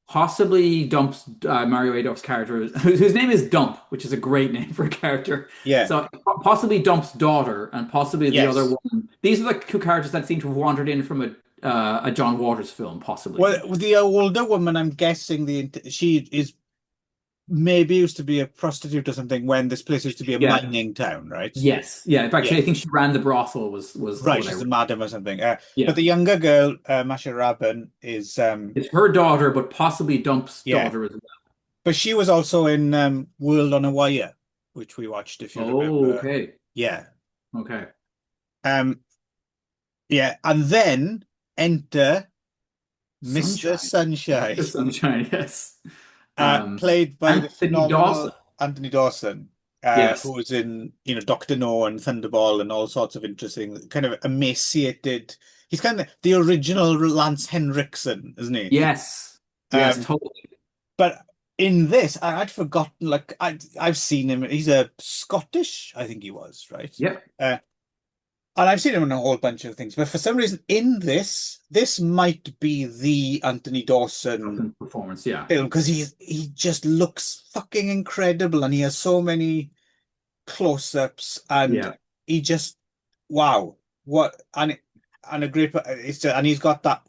possibly dumps Mario Adolph's character, whose name is Dump, which is a great name for a character. Yeah, So possibly Dump's daughter, and possibly the other yes. one. These are the two characters that seem to have wandered in from a John Waters film, possibly. Well, with the older woman, I'm guessing she is maybe used to be a prostitute or something when this place used to be a Yeah. mining town, right? Yes. Yeah. In fact, Yeah, I think she ran the brothel was right. what I She's a read. madam or something. But Yeah. the younger girl, Masha Rabin, is It's her daughter, but possibly Dump's yeah. daughter as well. But she was also in World on a Wire, which we watched, if you Oh, remember. okay. Yeah. Okay. Um, yeah, and then enter Mr. Sunshine. The Sunshine, Sunshine, yes. Um, played by the Anthony Dawson. phenomenal Anthony Dawson, who Yes. was in, Doctor No and Thunderball and all sorts of interesting, kind of emaciated. He's kind of the original Lance Henriksen, isn't he? Yes. Yes, Um, totally. but in this, I'd forgotten. Like I've seen him. He's a Scottish, I think he was, right? Yep. And I've seen him in a whole bunch of things. But for some reason, in this might be the Anthony Dawson Dawson's performance, yeah. film because he just looks fucking incredible, and he has so many close-ups, and Yeah. he just wow, what and a great and he's got that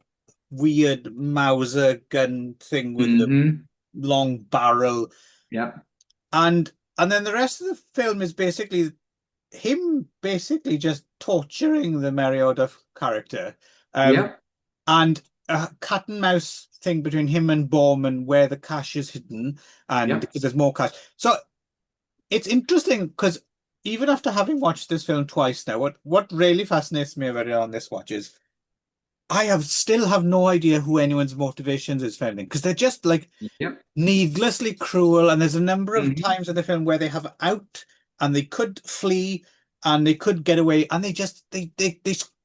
weird Mauser gun thing with the Hmm. long barrel, Yep. and then the rest of the film is basically him just torturing the Merioda character, um, Yep. and a cat and mouse thing between him and Bowman where the cash is hidden, and Yep. because there's more cash. So it's interesting because even after having watched this film twice now, what really fascinates me about it on this watch is I still have no idea who anyone's motivations is for anything because they're just like Yep. needlessly cruel. And there's a number of Hmm. times in the film where they have out and they could flee and they could get away, and they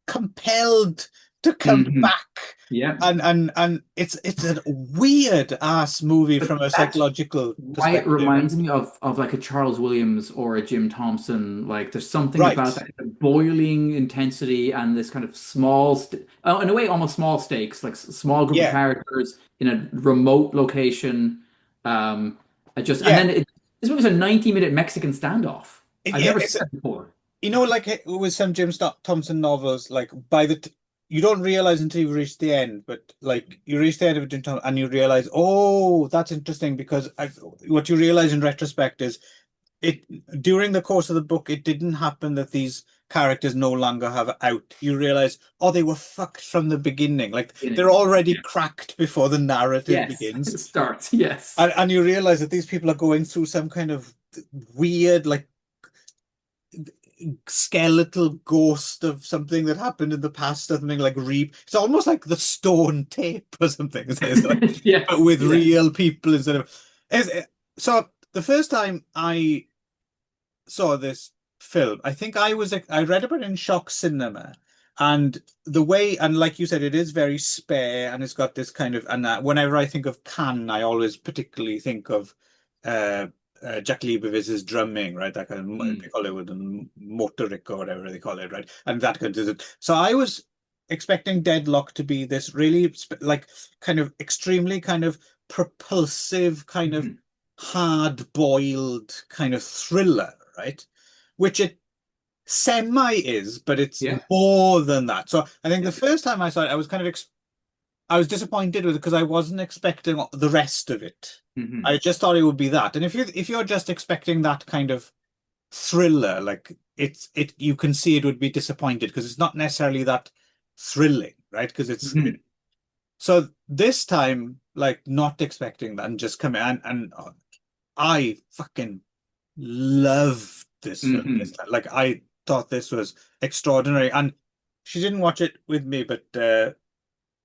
compelled to come Hmm. back. Yeah. And it's a weird ass movie But from a that's psychological why it perspective. reminds me of like a Charles Williams or a Jim Thompson. Like there's something Right. about that kind of boiling intensity and this kind of small, st in a way, almost small stakes, like small group of Yeah. characters in a remote location. I just and Yeah. then this movie was a 90-minute Mexican standoff. I've never seen It's that before. like with some Thompson novels, like you don't realize until you reach the end, but like you reach the end of Jim Thompson and you realize, oh, that's interesting because what you realize in retrospect is it during the course of the book, it didn't happen that these characters no longer have out. You realize, oh, they were fucked from the beginning. Like they're Beginning. already Yeah. cracked before the narrative Yes, begins. it starts. Yes. And you realize that these people are going through some kind of weird, like skeletal ghost of something that happened in the past, something like it's almost like the stone tape or something. It's like, but Yes. with Yeah. real people instead of. So the first time I saw this film, I think I read about it in Shock Cinema, and the way and like you said, it is very spare, and it's got this kind of whenever I think of Cannes, I always particularly think of uh, Jack Leibovitz's drumming, right? That kind of they Mm. call it with the motoric or whatever they call it, right? And that kind of so I was expecting Deadlock to be this really like kind of extremely kind of propulsive kind of Mhm. hard-boiled kind of thriller, right? Which it semi is, but it's Yeah. more than that. So I think the Yeah. first time I saw it, I was kind of I was disappointed with it because I wasn't expecting the rest of it. Hmm. I just thought it would be that. And if you're just expecting that kind of thriller, like you can see it would be disappointed because it's not necessarily that thrilling, right? Because Hmm. so this time, like not expecting that and just coming and I fucking loved this film this Hmm. time. Like I thought this was extraordinary, and she didn't watch it with me, but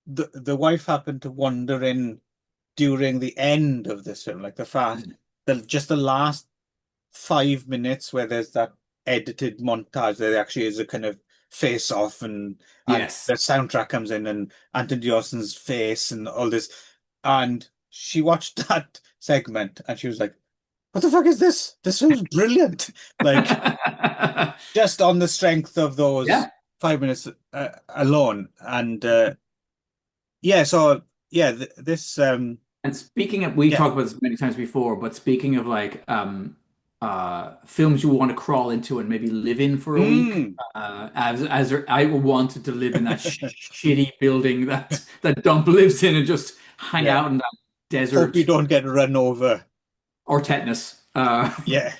the wife happened to wander in during the end of this film, like the just the last 5 minutes where there's that edited montage. There actually is a kind of face off, and Yes. the soundtrack comes in, and Anthony Dawson's face, and all this, and she watched that segment, and she was like, what the fuck is this? This was brilliant. Like just on the strength of those Yeah. 5 minutes alone. And yeah, so yeah, this And speaking of, we yeah. talked about this many times before, but speaking of like films you want to crawl into and maybe live in for a week, Mm. I wanted to live in that shitty building that Dump lives in and just hang Yeah. out in that Hope you desert don't get run over. or tetanus. Yeah.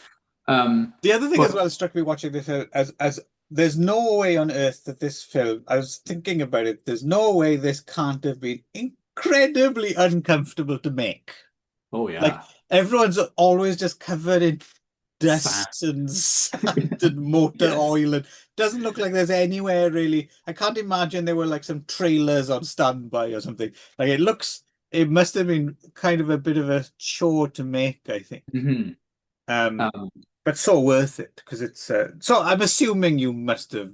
Um, The other thing as but well struck me watching this as there's no way on earth that this film, I was thinking about it, there's no way this can't have been incredibly uncomfortable to make. oh Like yeah, everyone's always just covered in sand. dust and sand and motor Yes. oil, and doesn't look like there's anywhere really. I can't imagine there were like some trailers on standby or something. Like it must have been kind of a bit of a chore to make, I think. Hmm. Um, but so worth it because it's so I'm assuming you must have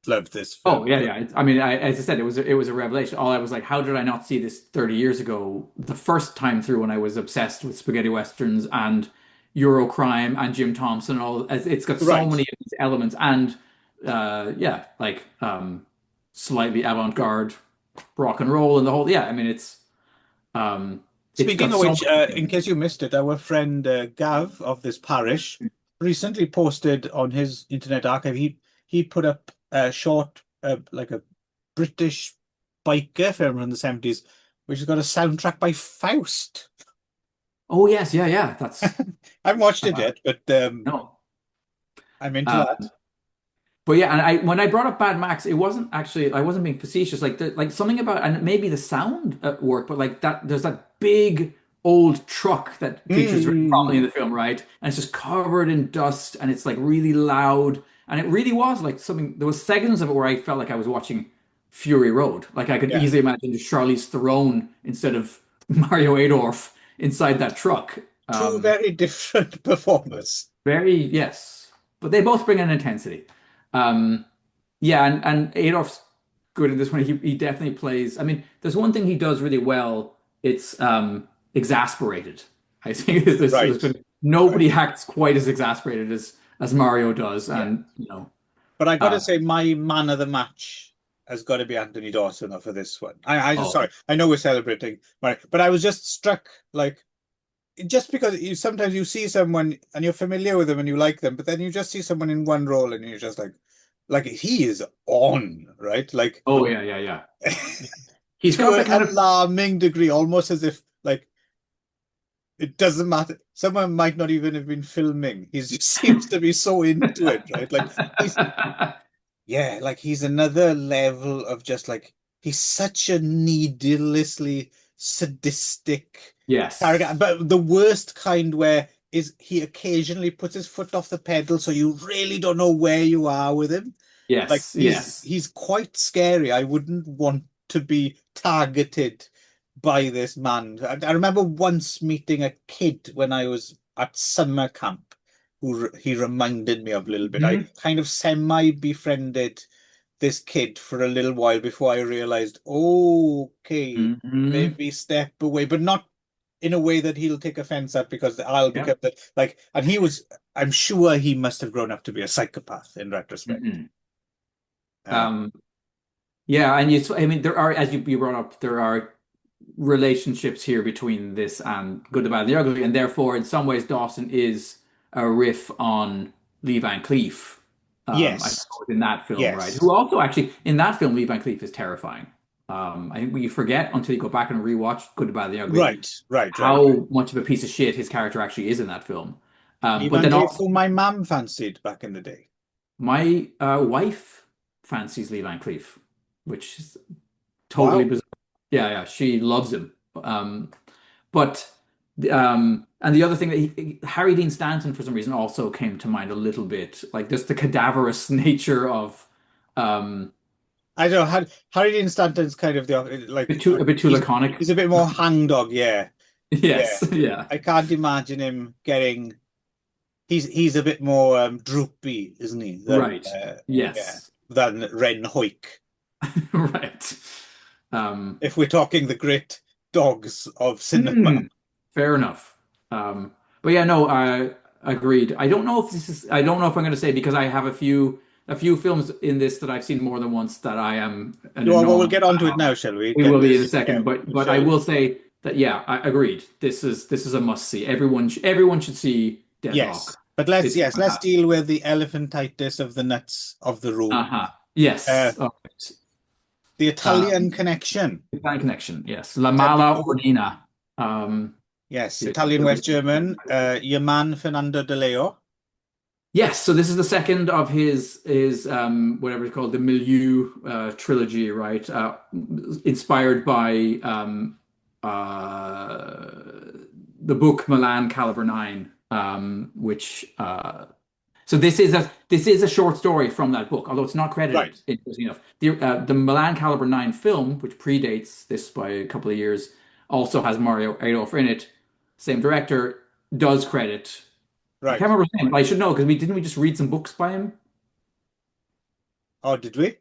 loved this Oh film. yeah, yeah. I mean, as I said, it was a revelation. All I was like, how did I not see this 30 years ago? The first time through when I was obsessed with spaghetti westerns and Eurocrime and Jim Thompson and all. It's got so Right. many of these elements and yeah, like slightly avant-garde rock and roll and the whole. Yeah, I mean, it's Speaking got of so which, many in things. case you missed it, our friend Gav of this parish recently posted on his Internet Archive. He put up a short, like a British biker film from the 70s, which has got a soundtrack by Faust. Oh yes, yeah, yeah. I That's haven't watched it uh, yet, but no. I'm into Uh, that. But yeah, and I when I brought up Mad Max, it wasn't actually I wasn't being facetious. Like something about and maybe the sound at work, but like that there's that big old truck that features very prominently in Mm. the film, right? And it's just covered in dust and it's like really loud. And it really was like something there was seconds of it where I felt like I was watching Fury Road. Like I could Yeah, easily imagine Charlize Theron instead of Mario Adorf inside that truck. two very different performers. Very, yes. But they both bring an intensity. Um, yeah, and Adolf's good in this one. He definitely plays. I mean, there's one thing he does really well. It's exasperated. I think this Right, good. right. Nobody acts quite as exasperated as Mario does, Yeah. and But I got to uh, say, my man of the match has got to be Anthony Dawson though, for this one. I just oh, sorry, I know we're celebrating, right? But I was just struck, like, just because sometimes you see someone and you're familiar with them and you like them, but then you just see someone in one role and you're just like he is on, right? Like oh yeah, yeah, yeah. He's to got the an kind of alarming degree, almost as if like it doesn't matter. Someone might not even have been filming. He just seems to be so into it, right? Like he's yeah, like he's another level of just like he's such a needlessly sadistic character. yes, But the worst kind where is he occasionally puts his foot off the pedal so you really don't know where you are with him. Like yes, yes. he's quite scary. I wouldn't want to be targeted by this man. I remember once meeting a kid when I was at summer camp who he reminded me of a little bit. I Hmm. kind of semi befriended this kid for a little while before I realized, oh, okay, Hmm. maybe step away, but not in a way that he'll take offense at because I'll Yep. become that like, and he was, I'm sure he must have grown up to be a psychopath in retrospect. Hmm. Uh, Um, yeah, and I mean, there are, as you brought up, there are relationships here between this and Good, the Bad, and the Ugly, and therefore, in some ways, Dawson is a riff on Lee Van Cleef, I yes, suppose, in that film, right? yes, Who also actually, in that film, Lee Van Cleef is terrifying. I think we forget until you go back and rewatch Good, the Bad, and the Ugly right, right, right, right. how much of a piece of shit his character actually is in that film. Lee But Van then Cleef, also, who my mum fancied back in the day. my wife fancies Lee Van Cleef, which is totally Wow. bizarre. Yeah, yeah, she loves him. But and the other thing that Harry Dean Stanton for some reason also came to mind a little bit, like just the cadaverous nature of um I don't know. Harry Dean Stanton's kind of the like a bit too he's laconic. he's a bit more hangdog, yeah. Yeah. Yes, yeah. I can't imagine him getting he's a bit more droopy, isn't he, than Right. yeah, Yes. than Ren Hoik. Right. Um If we're talking the great dogs of cinema. hmm, fair enough. But yeah, no, I agreed. I don't know if this is I don't know if I'm going to say because I have a few films in this that I've seen more than once that I am an Well, we'll enormous get on to fan it of. now, shall we? We Get will be in a this, yeah, second, but I shall we? will say that yeah, I agreed. This is a must see. Everyone should see Deadlock. Yes. But let's It's yes, let's fantastic. deal with the elephantitis of the nuts of the room. Uh-huh. Uh, Yes. All right. the Italian Connection. Italian Connection. Yes. La Set Mala to Ordina. Um, yes, the, Italian West the- German. Your man Fernando De Leo. Yes, so this is the second of his whatever it's called, the Milieu trilogy, right? Inspired by the book Milan Caliber 9, which so this is a short story from that book, although it's not Right, credited, interesting enough. The Milan Caliber 9 film, which predates this by a couple of years, also has Mario Adolf in it. Same director, does credit. I right. can't remember his name, but I should know because we just read some books by him? Oh, did we?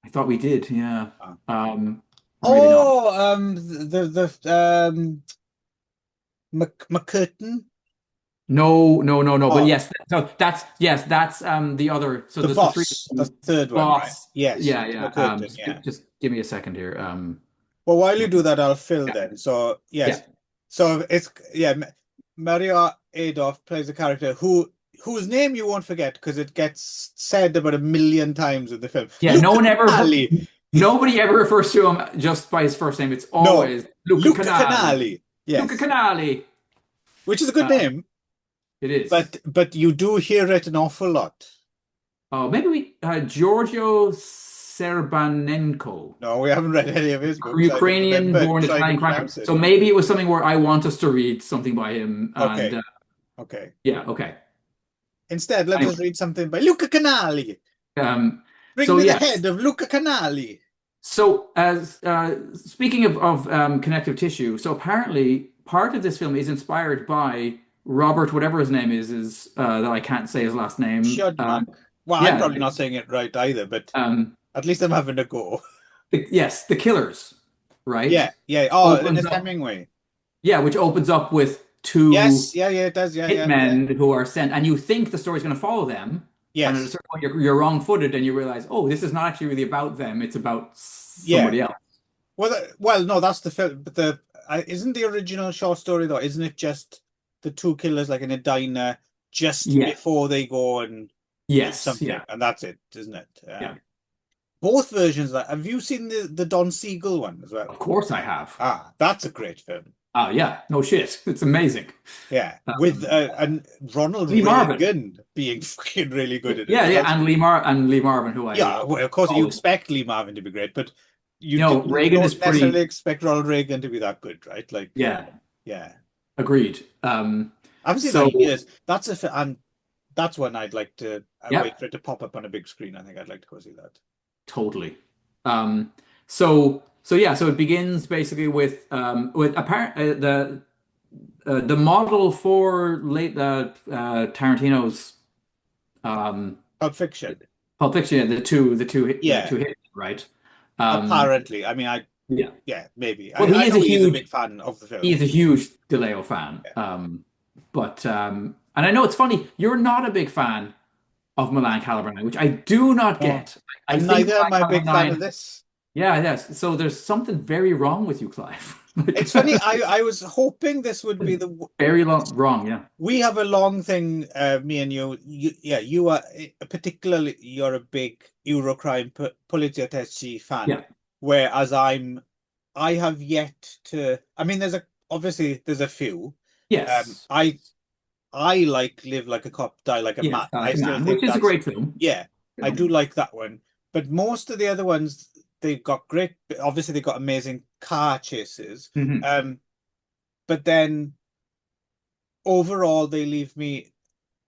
I thought we did, yeah. Ah. Or maybe not. Oh, the McCurtain. No, no, no, no. But Oh, yes, so that's the other. So the there's the three boss, the third one, right? boss. Yes, Yeah, yeah. McCurtain. Yeah. Just give me a second here. Well, while you Mc- do that, I'll fill yeah, then. So yeah. yes, so it's yeah. Mario Adolf plays a character whose name you won't forget because it gets said about 1 million times in the film. Yeah, Luca Canali. nobody ever refers to him just by his first name. It's No, always Luca Luca Canali. Canali. Luca Yes, Canali. which is a good Uh, name, it is. but you do hear it an awful lot. Oh, maybe we Giorgio Serbanenko. No, we haven't read any of his books. I just Ukrainian remember born trying to Italian cracker. pronounce it. So maybe it was something where I want us to read something by him. And Okay, okay. yeah, okay. Instead, let Anyway, us read something by Luca Canali. um, Bring so me the yes. head of Luca Canali. So as speaking of connective tissue, so apparently part of this film is inspired by Robert, whatever his name is that I can't say his last name. Shudmak. Well, I'm Yeah. probably not saying it right either, but Um, at least I'm having a go. Yes, the killers, right? Yeah, yeah. Oh, Opens Ernest up, Hemingway. yeah, which opens up with Yes, two yeah, yeah, it does. Yeah, yeah, yeah. hitmen who are sent, and you think the story's going to follow them, and at a Yes. certain point you're wrong-footed, and you realize, oh, this is not actually really about them; it's about Yeah. somebody else. Well, well, no, that's the film. But isn't the original short story though? Isn't it just the two killers like in a diner just Yeah. before they go and do Yes. something, Yeah. and that's it, isn't it? Yeah. Both versions of that. Have you seen the Don Siegel one as well? Of course, I have. Ah, that's a great film. Oh, yeah. No shit. It's amazing. Yeah, with Um, and Ronald Lee Marvin. Reagan being fucking really good at it Yeah, as yeah, well. and Lee Marvin, who I Yeah, well, of course you always, expect Lee Marvin to be great, but Reagan is don't necessarily pretty. expect Ronald Reagan to be that good, right? Like, Yeah, yeah, agreed. I haven't seen that So in years. And that's one I'd like to wait yep, for it to pop up on a big screen. I think I'd like to go see that. totally. So yeah, so it begins basically with apparent the model for late Tarantino's um Pulp Fiction. Pulp Fiction, yeah, the Yeah, two hit, right? Um, apparently. I mean, yeah. yeah, maybe. Well, I know he is a big fan of the he film. is a huge DeLeo fan. Yeah. But and I know it's funny, you're not a big fan of Milan Calabria, which I do not Oh, get. I and think neither am Milan I a big fan of Calabria, this. yeah, yes. So there's something very wrong with you, Clive. Like It's funny. I was hoping this would be the. very wrong, yeah. We have a long thing, me and yeah, you are particularly you're a big Eurocrime Poliziotteschi fan, Yeah. whereas I have yet to. I mean, obviously there's a few. Um, Yes. I I like Live Like a Cop, Die Like a Yes, Man. I like a still man, which think is a that's great film. yeah, I do like that one. But most of the other ones, they've got great. Obviously, they've got amazing car chases. Hmm. Um, but then overall, they leave me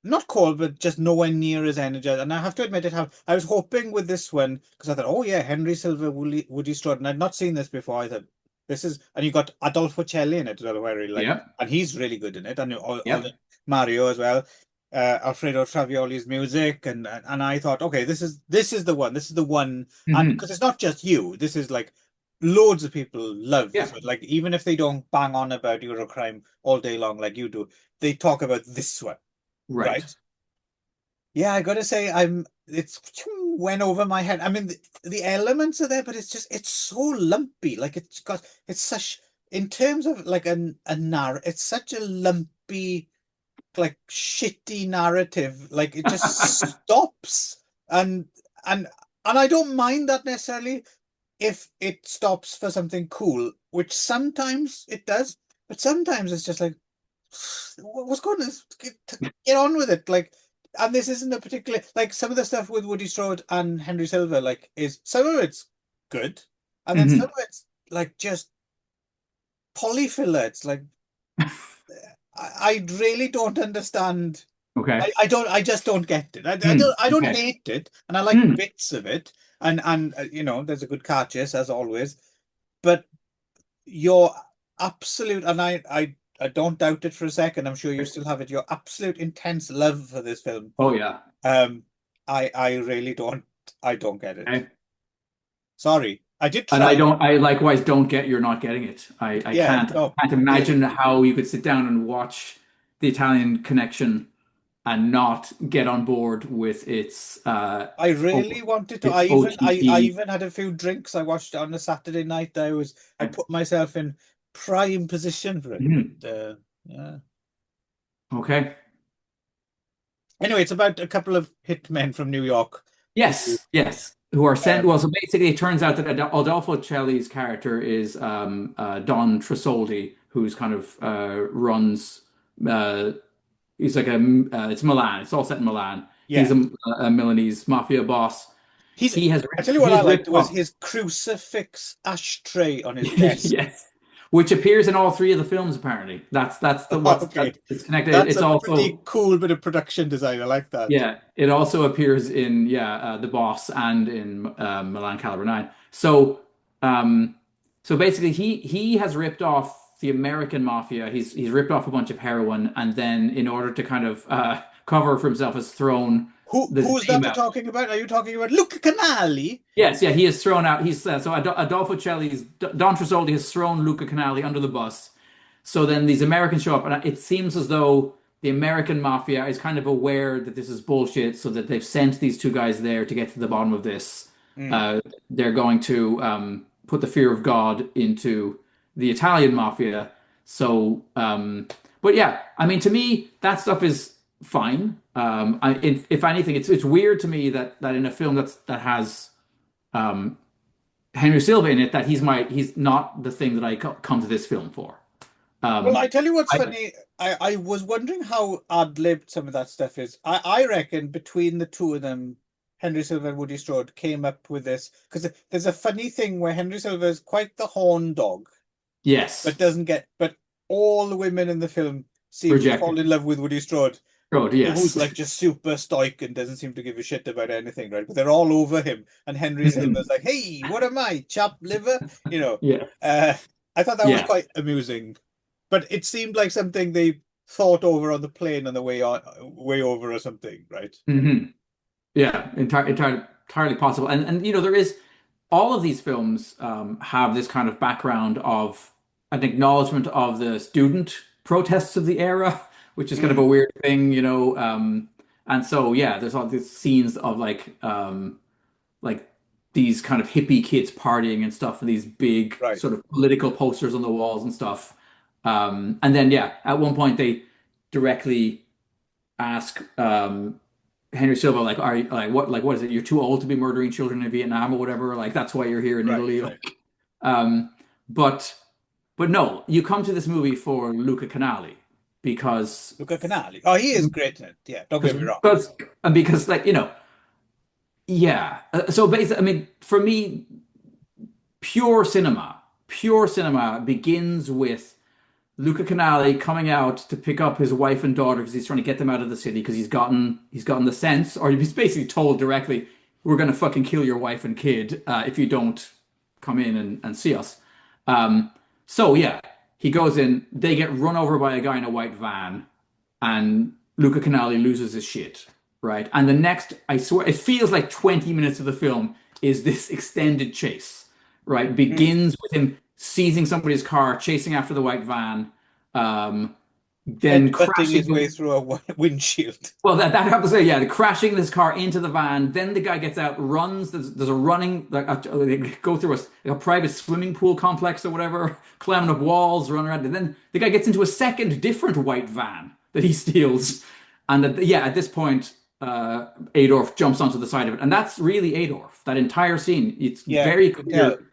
not cold, but just nowhere near as energized. And I have to admit, I was hoping with this one because I thought, oh yeah, Henry Silva, Woody Strode, and I'd not seen this before. I thought this is, and you got Adolfo Celli in it as well, who I really like, Yep. and he's really good in it, and all the Yep. Mario as well. Alfredo Travioli's music, and I thought, okay, this is the one, and Hmm. because it's not just you, this is like loads of people love Yeah. this one. Like even if they don't bang on about Eurocrime all day long like you do, they talk about this one, Right. right? Yeah, I gotta say, it's went over my head. I mean, the elements are there, but it's so lumpy. Like it's such in terms of like it's such a lumpy, like shitty narrative. Like it just stops, and and and I don't mind that necessarily if it stops for something cool, which sometimes it does, but sometimes it's just like what's going on? Get on with it. Like, and this isn't a particular like some of the stuff with Woody Strode and Henry Silva, like, is some of it's good, and then some Hmm. of it's like just polyfiller. It's like I really don't understand. Okay. I just don't get it. I don't Okay. hate it, and I like Hmm. bits of it, and there's a good car chase as always, but your absolute and I don't doubt it for a second. I'm sure you still have it. Your absolute intense love for this film. Oh yeah. Um, I really don't get it. Okay. Sorry, I did And try. I likewise don't get you're not getting it. Yeah, no, can't really. imagine how you could sit down and watch the Italian Connection and not get on board with I really wanted to. its I OTT. even had a few drinks. I watched it on a Saturday night. I put myself in prime position for it. Mhm. But yeah. Okay. Anyway, it's about a couple of hitmen from New York who Yes, yes. Who are sent? um, Well, so basically, it turns out that Adolfo Celli's character is Don Trasoldi, who's kind of runs. Uh, he's like it's Milan. It's all set in Milan. He's yeah. a Milanese mafia boss. I tell you what I He's liked ripped was off. his crucifix ashtray on his desk. Yes, which appears in all three of the films. Apparently, that's the what's that Okay, it's connected. that's It's a also pretty cool bit of production design. I like that. yeah. It also appears in The Boss and in Milan Caliber 9. Um, so basically, he has ripped off the American mafia. He's ripped off a bunch of heroin, and then in order to kind of cover for himself, has thrown This Who's that name you're out. talking about? Are you talking about Luca Canali? Yes, yeah, he has thrown out. He's so Adolfo Celli's Don Trasoldi has thrown Luca Canali under the bus. So then these Americans show up, and it seems as though the American mafia is kind of aware that this is bullshit, so that they've sent these two guys there to get to the bottom of this. Mm, They're going to put the fear of God into the Italian mafia. So, but yeah, I mean, to me, that stuff is fine. If anything, it's weird to me that in a film that has um, Henry Silva in it, that he's not the thing that I come to this film for. Well, Um, I tell you what's I, funny. I was wondering how ad-libbed some of that stuff is. I reckon between the two of them, Henry Silva and Woody Strode came up with this because there's a funny thing where Henry Silva is quite the horn dog, yes, but doesn't get. But all the women in the film seem to fall rejected. in love with Woody Strode, Good, who's yes. like just super stoic and doesn't seem to give a shit about anything, right? But they're all over him, and Henry Silva's Mhm. like, "Hey, what am I, chap liver?" You know. Yeah, Uh, I thought that was yeah. quite amusing, but it seemed like something they thought over on the plane on the way over or something, right? hmm Yeah, entirely possible. And there is all of these films have this kind of background of an acknowledgement of the student protests of the era, which is kind of a Mm, weird thing. And so yeah, there's all these scenes of like these kind of hippie kids partying and stuff, and these big right. sort of political posters on the walls and stuff. And then yeah, at one point they directly ask Henry Silva, like, are you what is it? You're too old to be murdering children in Vietnam or whatever. Like that's why you're here in Right, Italy. right. Like, um, but no, you come to this movie for Luca Canali because Luca Canali. Oh, he is great in it. Yeah, don't get me wrong. because because like yeah. So basically, I mean, for me, pure cinema begins with Luca Canali coming out to pick up his wife and daughter because he's trying to get them out of the city because he's gotten the sense, or he's basically told directly, "We're gonna fucking kill your wife and kid if you don't come in and see us." Um, so yeah, he goes in. They get run over by a guy in a white van, and Luca Canali loses his shit. Right, and the next, I swear, it feels like 20 minutes of the film is this extended chase. Right, Mm. begins with him seizing somebody's car, chasing after the white van, um, then Headbutting his way crashing. through a windshield. Well, that happens. Yeah, the crashing this car into the van. Then the guy gets out, runs. There's a running. They go through a private swimming pool complex or whatever, climbing up walls, run around. And then the guy gets into a second different white van that he steals. And yeah, at this point, Adorf jumps onto the side of it, and that's really Adorf. That entire scene. It's Yeah, very you can tell. clear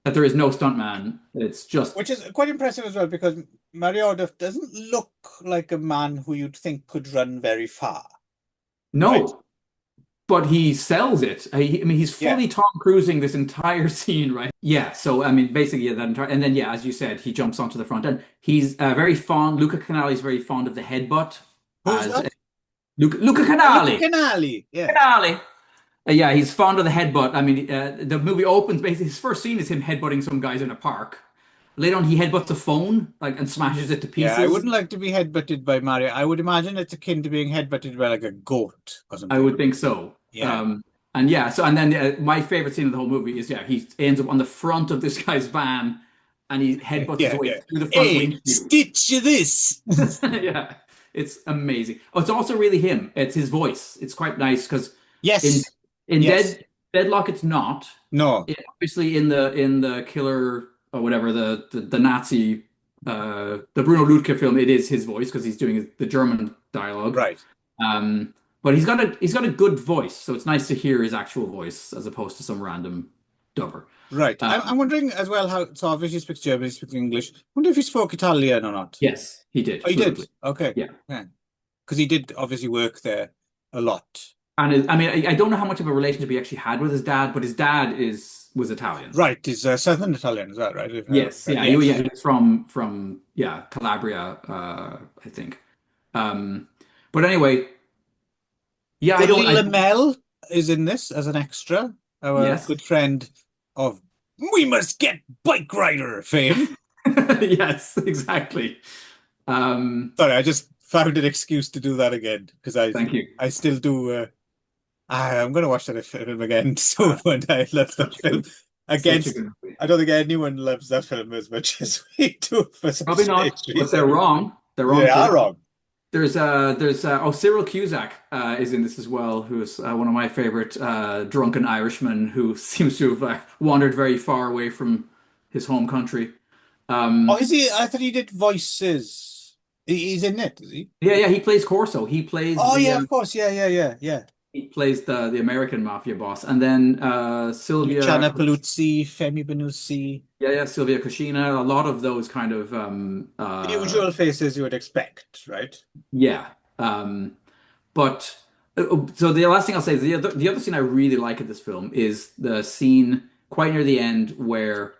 that there is no stuntman. It's just Which is quite impressive as well because Mariodov doesn't look like a man who you'd think could run very far, right? no, but he sells it. I mean, he's Yeah. fully Tom Cruising this entire scene, right? Yeah. So I mean, basically, yeah, that entire, and then yeah, as you said, he jumps onto the front, and he's very fond. Luca Canali is very fond of the headbutt. Who's As that? Luca Oh, Luca Canali, Canali. Yeah. Canali. Yeah, he's fond of the headbutt. I mean, the movie opens basically. His first scene is him headbutting some guys in a park. Later on, he headbutts a phone, like, and smashes it to Yeah, I pieces. wouldn't like to be headbutted by Mario. I would imagine it's akin to being headbutted by like a goat or I something. would think so. Yeah. And yeah, so and then my favorite scene of the whole movie is yeah, he ends up on the front of this guy's van and he headbutts his Yeah, way yeah. through the front Hey, windshield. stitch this. Yeah, it's amazing. Oh, it's also really him. It's his voice. It's quite nice because in Yes. in Yes. Deadlock it's not. No. Obviously in the killer or whatever the Nazi the Bruno Ludke film it is his voice because he's doing the German dialogue. Right. But he's got a good voice, so it's nice to hear his actual voice as opposed to some random dubber. Right. Uh, I'm wondering as well how, so obviously he speaks German, he speaks English. I wonder if he spoke Italian or not. yes, he did Oh, he did. fluently. Okay. Yeah, Yeah. Because he did obviously work there a lot. and I mean I don't know how much of a relationship he actually had with his dad, but his dad is was Italian. Right. He's Southern Italian, is that right? Yes, yeah, Yes. he was from yeah Calabria, I think. Um, but anyway, yeah, I don't. Billy I Lamel is in this as an extra, our yes, good friend of We Must Get Bike Rider fame. yes, exactly. Um, Sorry, I just found an excuse to do that again because thank you. I still do. I'm going to watch that film again soon one day. I love that Such a film. good, such a Against, good movie. I don't think anyone loves that film as much as we do for some Probably strange not, but they're reason. wrong. They're They wrong are too. wrong. Cyril Cusack is in this as well, who is one of my favorite drunken Irishmen who seems to have wandered very far away from his home country. Oh, Um, is he? I thought he did voices. He's in it, is he? yeah, he plays Corso. Oh, yeah, of course. Yeah, yeah, yeah, yeah. He plays the American mafia boss, and then Sylvia, Luciana Paluzzi, Femi Benusi. Sylvia Kushina. A lot of those kind of The usual faces you would expect, right? yeah. But so the last thing I'll say is the other scene I really like in this film is the scene quite near the end where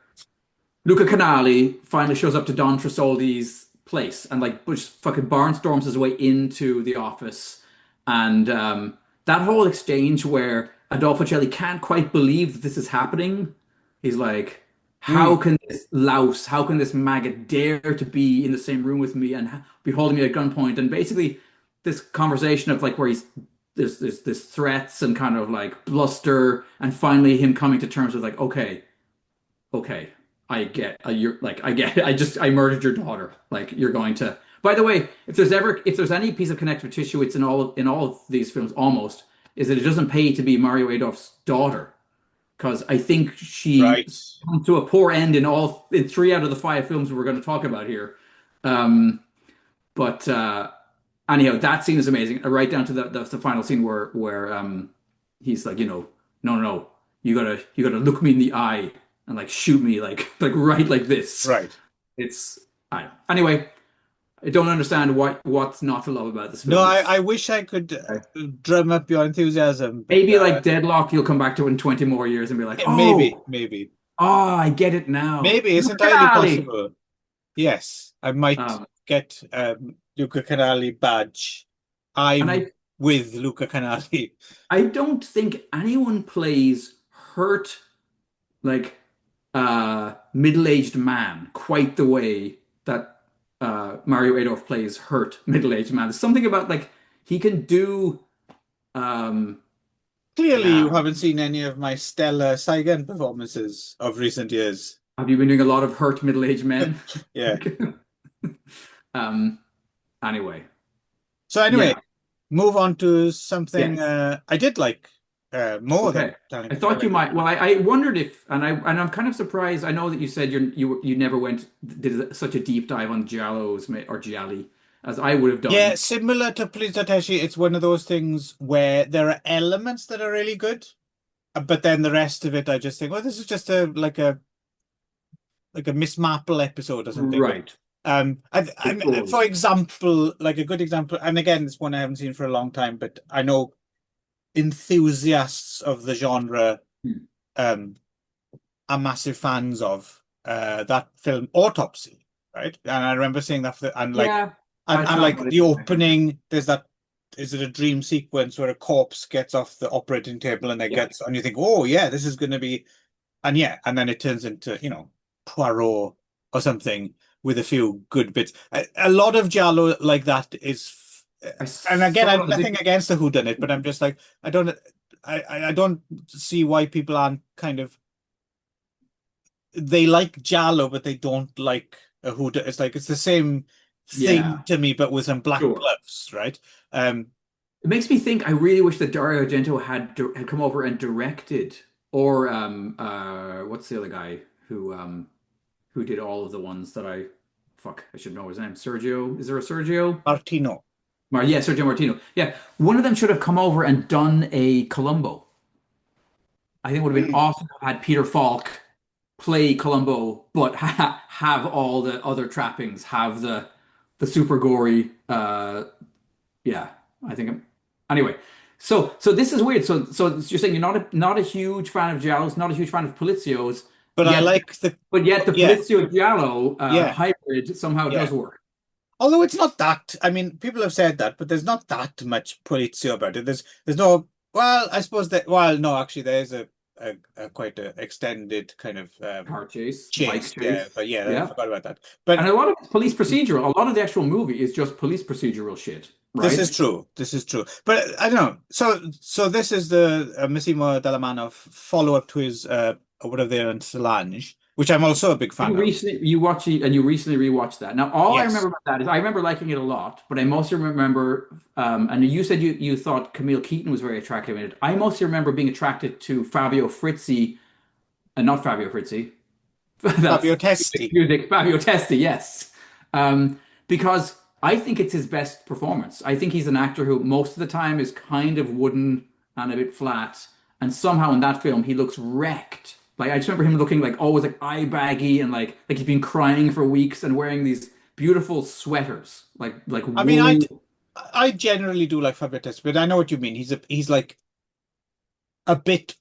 Luca Canali finally shows up to Don Trasoldi's place and like just fucking barnstorms his way into the office, and that whole exchange where Adolfo Celli can't quite believe that this is happening. He's like, "How Mm. can this louse, how can this maggot dare to be in the same room with me and be holding me at gunpoint?" And basically, this conversation of like where there's this threats and kind of like bluster, and finally him coming to terms with like, okay, you're like I get it. I murdered your daughter. Like you're going to. By the way, if there's any piece of connective tissue, it's in all of these films almost is that it doesn't pay to be Mario Adolph's daughter because I think she Right. comes to a poor end in three out of the five films we're going to talk about here. Um, but anyhow, that scene is amazing. Right down to the final scene where he's like, no, no, no, you gotta look me in the eye and like shoot me like right like this. Right. It's I don't know. Anyway, I don't understand what's not to love about this No, film. I wish I could drum up your enthusiasm, but Maybe like Deadlock, you'll come back to in 20 more years and be like, maybe, oh, maybe, I get it now. maybe it's Luca entirely Canali. possible. Yes, I might Um, get Luca Canali badge. and I'm with Luca Canali. I don't think anyone plays hurt like middle-aged man quite the way that Mario Adolf plays hurt middle-aged man. There's something about like he can do um Clearly, yeah. you haven't seen any of my stellar Saigon performances of recent years. Have you been doing a lot of hurt middle-aged men? Yeah. um anyway. So Yeah. anyway, move on to something Yes. I did like more than Okay. I thought you telling. might. Well, I wondered if, and I'm kind of surprised. I know that you said you never did such a deep dive on giallos or gialli as I would have Yeah, done. similar to Police Tateshi, it's one of those things where there are elements that are really good, but then the rest of it, I just think, well, this is just a Miss Marple episode or something. But Right. Totally. for example, like a good example, and again, it's one I haven't seen for a long time, but I know enthusiasts of the genre Hmm. um, are massive fans of that film Autopsy, right? And I remember seeing that, and like, Yeah. It's and not like what it the is. opening, there's that. Is it a dream sequence where a corpse gets off the operating table and it Yeah. gets, and you think, oh yeah, this is going to be, and yeah, and then it turns into, Poirot or something with a few good bits. A lot of Giallo like that is, I and again, saw I'm the nothing against the whodunit, but I'm just like, I don't see why people aren't kind of, they like Giallo, but they don't like a whodunit. It's like, it's the same thing yeah. to me, but with some black Sure. gloves, right? Um, It makes me think. I really wish that Dario Argento had come over and directed, or what's the other guy who did all of the ones that I should know his name. Sergio. Is there a Sergio? Martino. Yeah, Sergio Martino. Yeah, one of them should have come over and done a Columbo. I think it would have been Mm. awesome to have had Peter Falk play Columbo, but have all the other trappings, have the super gory. Yeah, I think. Anyway, so this is weird. So you're saying you're not a huge fan of Giallos, not a huge fan of Polizios, But I yet like the, but yet the yeah, Polizio Giallo yeah, hybrid somehow yeah. does work. Although it's not that, I mean, people have said that, but there's not that much Polizio about it. There's no, well, I suppose that, well, no, actually, there is a. a quite a extended kind of Car chase, bike chase. Yeah, but chase. yeah, I Yeah. forgot about that. And But a lot of it's police procedural. A lot of the actual movie is just police procedural shit, this right? is true. This is true. But I don't know. So this is the Massimo Dallamano follow-up to his What Have They Done to Solange, which I'm also a big fan of. You recently rewatched that. Now, all I remember Yes. about that is I remember liking it a lot, but I mostly remember, and you said you thought Camille Keaton was very attractive in it. I mostly remember being attracted to Fabio Frizzi, and not Fabio Frizzi. Fabio That's Testi. music, Fabio Testi, yes. Because I think it's his best performance. I think he's an actor who most of the time is kind of wooden and a bit flat, and somehow in that film he looks wrecked. Like I just remember him looking like always like eye baggy and like he's been crying for weeks and wearing these beautiful sweaters, like I mean, wool. I generally do like Fabio Testi, but I know what you mean. He's like a bit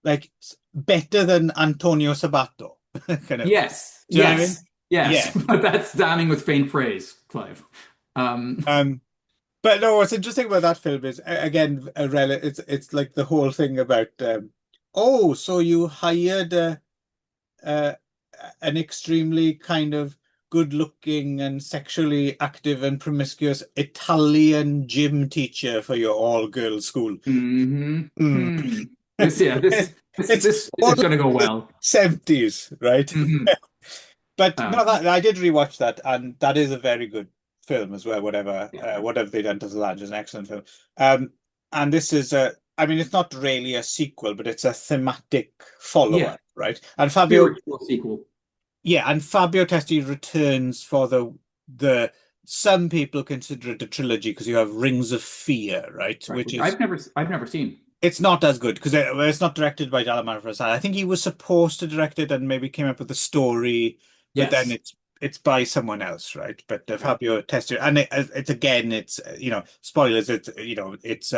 like better than Antonio Sabato, kind of. Yes, Do you know what I mean? yes, yes. Yeah. But that's damning with faint praise, Clive. Um, but no, what's interesting about that film is again it's like the whole thing about oh, so you hired uh, an extremely kind of good-looking and sexually active and promiscuous Italian gym teacher for your all-girls school. hmm Mm. Hmm. This, yeah, this, this, It's this all is going to go the well. 70s, right? Hmm But no, Um, that I did rewatch that, and that is a very good film as well. Whatever they done to the Land is an excellent film. And this is I mean, it's not really a sequel, but it's a thematic yeah, follow-up, right? And Fabio, spiritual sequel, yeah, and Fabio Testi returns for the some people consider it a trilogy because you have Rings of Fear, right? right? Which Which is I've never seen. it's not as good because it's not directed by Dallamano Prasad. I think he was supposed to direct it and maybe came up with the story, but then Yes. it's by someone else, right? But Yeah. Fabio Testi, and it's again, it's spoilers. It's it's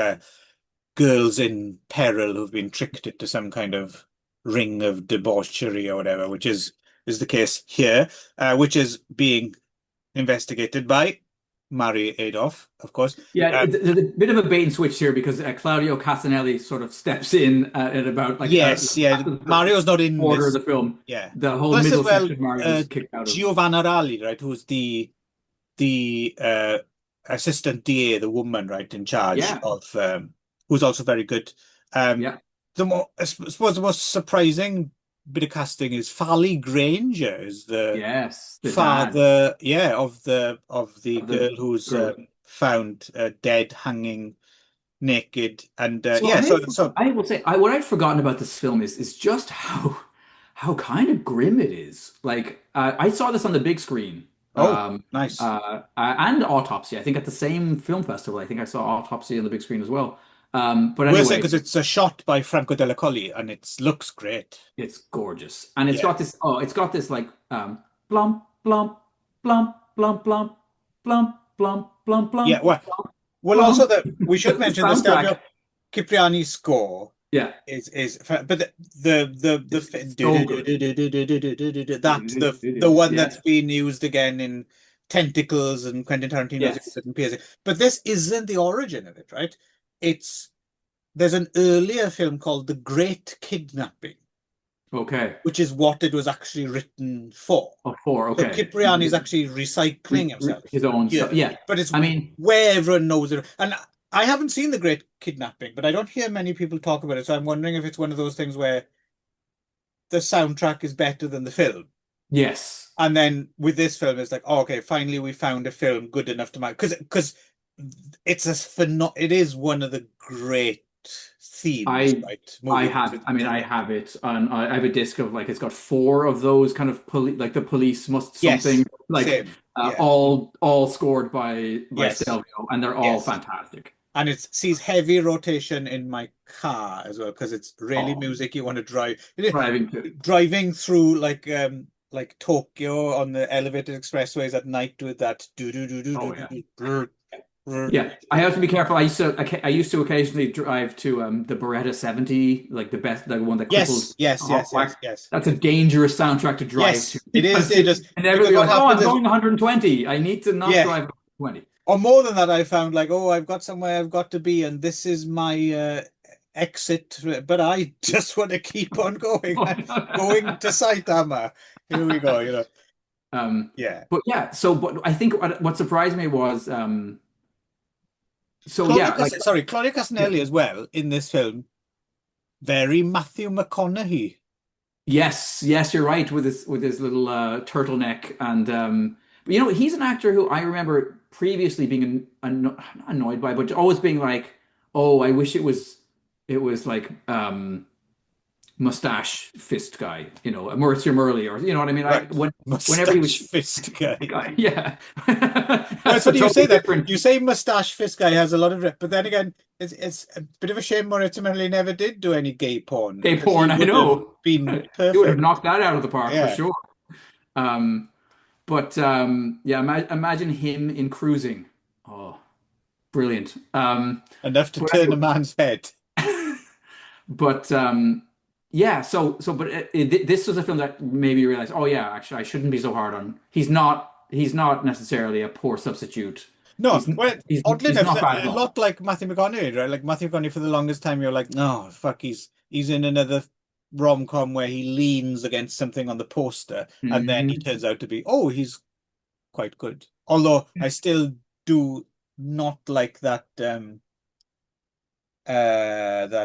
girls in peril who've been tricked into some kind of ring of debauchery or whatever, which is the case here, which is being investigated by Mary Adolf, of course. Yeah, Um, there's a bit of a bait and switch here because Claudio Casanelli sort of steps in at about like yes, yeah, after the first Mario's not in quarter of this. the film. Yeah. The whole Plus as middle well, section of Mario's kicked out of. Giovanna Ralli, right, who's the assistant DA, the woman, right, in charge Yeah, of who's also very good. Um, yeah, I suppose the most surprising bit of casting is Farley Granger is the yes, the dad father, yeah, of the of the girl who's girl. found dead, hanging naked, and So yeah, so I will say what I'd forgotten about this film is just how kind of grim it is. Like I saw this on the big screen, oh, nice. and Autopsy. I think at the same film festival. I think I saw Autopsy on the big screen as well. But We'll say anyway, because it's a shot by Franco Della Colli and it looks great. it's gorgeous, and Yeah. it's got this like blum blum blum blum blum blum blum blum Yeah, blum well, also blum. that we should The mention the soundtrack, Stelvio Cipriani score yeah, but it's so good. the one that's Yes, been used again in Tentacles and Quentin Tarantino's used yes. it in PSA. But this isn't the origin of it, right? It's there's an earlier film called The Great Kidnapping, Okay. which is what it was actually written for. Oh, four. So Okay. Cipriani is actually recycling himself His own stuff. here, Yeah. but it's I mean, where everyone knows it. And I haven't seen The Great Kidnapping, but I don't hear many people talk about it. So I'm wondering if it's one of those things where the soundtrack is better than the film. yes. And then with this film, it's like, oh, okay, finally we found a film good enough to make because it is one of the great themes, I right? I Movie have I mean I have it on I have a disc of like it's got four of those kind of like the police must Yes, something like same. Yeah. all scored by Yes. Stelvio and they're all Yes. fantastic. And it sees heavy rotation in my car as well because it's really Oh, music you want to drive. driving to. Driving through like Tokyo on the elevated expressways at night with that do do do do do Oh do yeah. do. Brr, brr. Yeah, I have to be careful. I used to occasionally drive to the Beretta 70, like the one that cripples Yes, yes, yes, yes, Hawk. yes. That's a dangerous soundtrack to drive to Yes, it is because you dangerous can never because be what like, oh, happens I'm is going 120. I need to not yeah, drive 120. or more than that, I found like, oh, I've got somewhere I've got to be, and this is my exit, but I just want to keep on going. Oh, I'm going to no. Saitama. Here we go, Um, Yeah. but yeah, so but I think what surprised me was so Claudia, yeah, like sorry, Claudia yeah. Cassinelli as well in this film. Very Matthew McConaughey. Yes, yes, you're right with his little turtleneck and but you know he's an actor who I remember previously being not annoyed by, but always being like, oh, I wish it was like mustache fist guy, you know, Mauricio Murley or you know what I mean. Right. Whenever he was Mustache fist guy. guy, yeah, Well, it's that's a funny you say totally that. different You say mustache fist guy has a lot of, but then again, it's a bit of a shame Maurizio Merli never did do any gay porn gay because he porn. I would have know been he would have perfect. knocked that out of the park for Yeah, sure. Um, but yeah, imagine him in Cruising. Oh, brilliant. enough to But turn a man's head. anyway, but yeah. But this was a film that made me realize, oh yeah, actually, I shouldn't be so hard on. He's not necessarily a poor substitute. No, He's well, he's oddly he's enough, not bad at a all. lot like Matthew McConaughey, right? Like Matthew McConaughey for the longest time, you're like, no, fuck, he's in another rom-com where he leans against something on the poster, and then he Hmm. turns out to be, oh, he's quite good. Although I still do not like that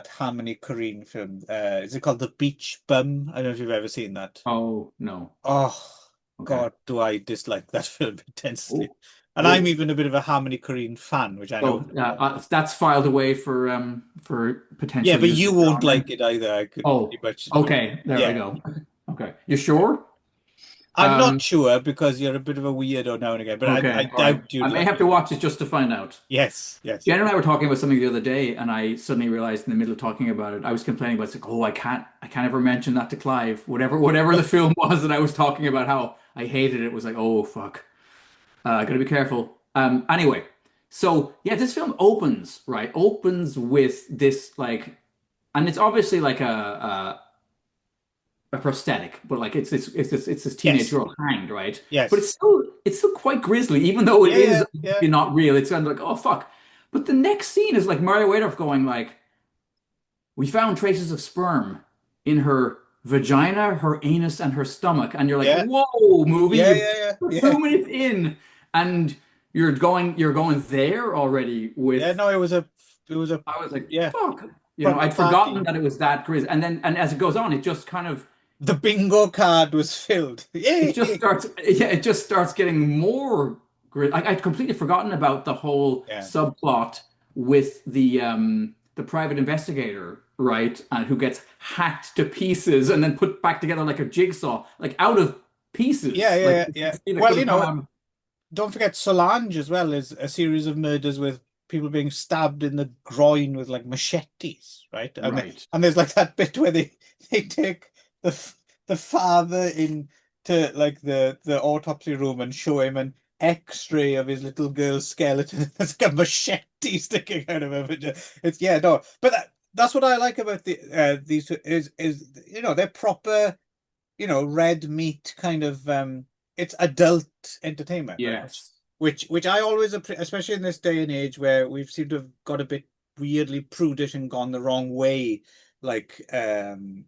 Harmony Korine film. Is it called The Beach Bum? I don't know if you've ever seen that. Oh no. Oh Okay. God, do I dislike that film intensely. Oh. And I'm Oh. even a bit of a Harmony Korine fan, which I know So people aren't. that's filed away for Yeah, potential but use you later won't on then. like it either. I could pretty Oh, much, okay. There we yeah. go. Okay. You sure? I'm not Um, sure because you're a bit of a weirdo now and again, but I okay. All right. doubt you'd I may like have it. to watch it just to find out. Yes, yes. Jen and I were talking about something the other day, and I suddenly realized in the middle of talking about it, I was complaining about it's like, oh, I can't ever mention that to Clive. Whatever the film was that I was talking about, how I hated it, was like, oh fuck, gotta be careful. Anyway, so yeah, this film opens right, opens with this like, and it's obviously like a prosthetic, but like it's this teenage Yes, girl hanged, right? But yes. it's still quite grisly, even though it Yeah, is yeah, yeah, not real. It's kind of like, oh fuck. But the next scene is like Mario Waiters going like, we found traces of sperm in her vagina, her anus, and her stomach. And you're like, yeah, whoa, movie, yeah, you've yeah, we're yeah, yeah. 2 minutes in, and you're going there already Yeah, with no, it was a I was like, yeah, fuck. You know, proper I'd forgotten party. that it was that grisly. And then and as it goes on, it just kind of The bingo card was filled. Yay! it just starts getting more grit. I'd completely forgotten about the whole Yeah, subplot with the private investigator, right? And who gets hacked to pieces and then put back together like a jigsaw, like out of yeah, pieces. yeah, Like yeah, you yeah. can see that could Well, have come out of don't forget Solange as well is a series of murders with people being stabbed in the groin with like machetes, right? right. And there's like that bit where they take the father in to like the autopsy room and show him an X-ray of his little girl's skeleton. There's like a machete sticking out of her. It's yeah, no, but that's what I like about these is they're proper red meat kind of it's adult entertainment, right? Yes. Which I always especially in this day and age where we've seemed to have got a bit weirdly prudish and gone the wrong way, like and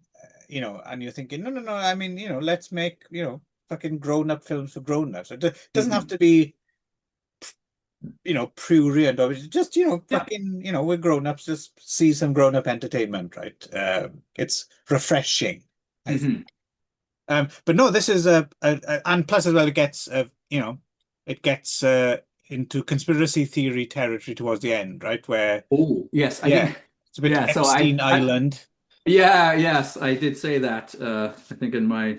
you're thinking, no, no, no, I mean, let's make, fucking grown-up films for grown-ups. It doesn't have Hmm. to be, prurient or just, Yeah. fucking, we're grown-ups, just see some grown-up entertainment, right? It's refreshing, I think. Hmm. But no, this is and plus as well, it gets into conspiracy theory territory towards the end, right? Where, Oh, yes. I yeah, think it's a bit yeah, so Epstein I Island. yeah, yes, I did say that I think in my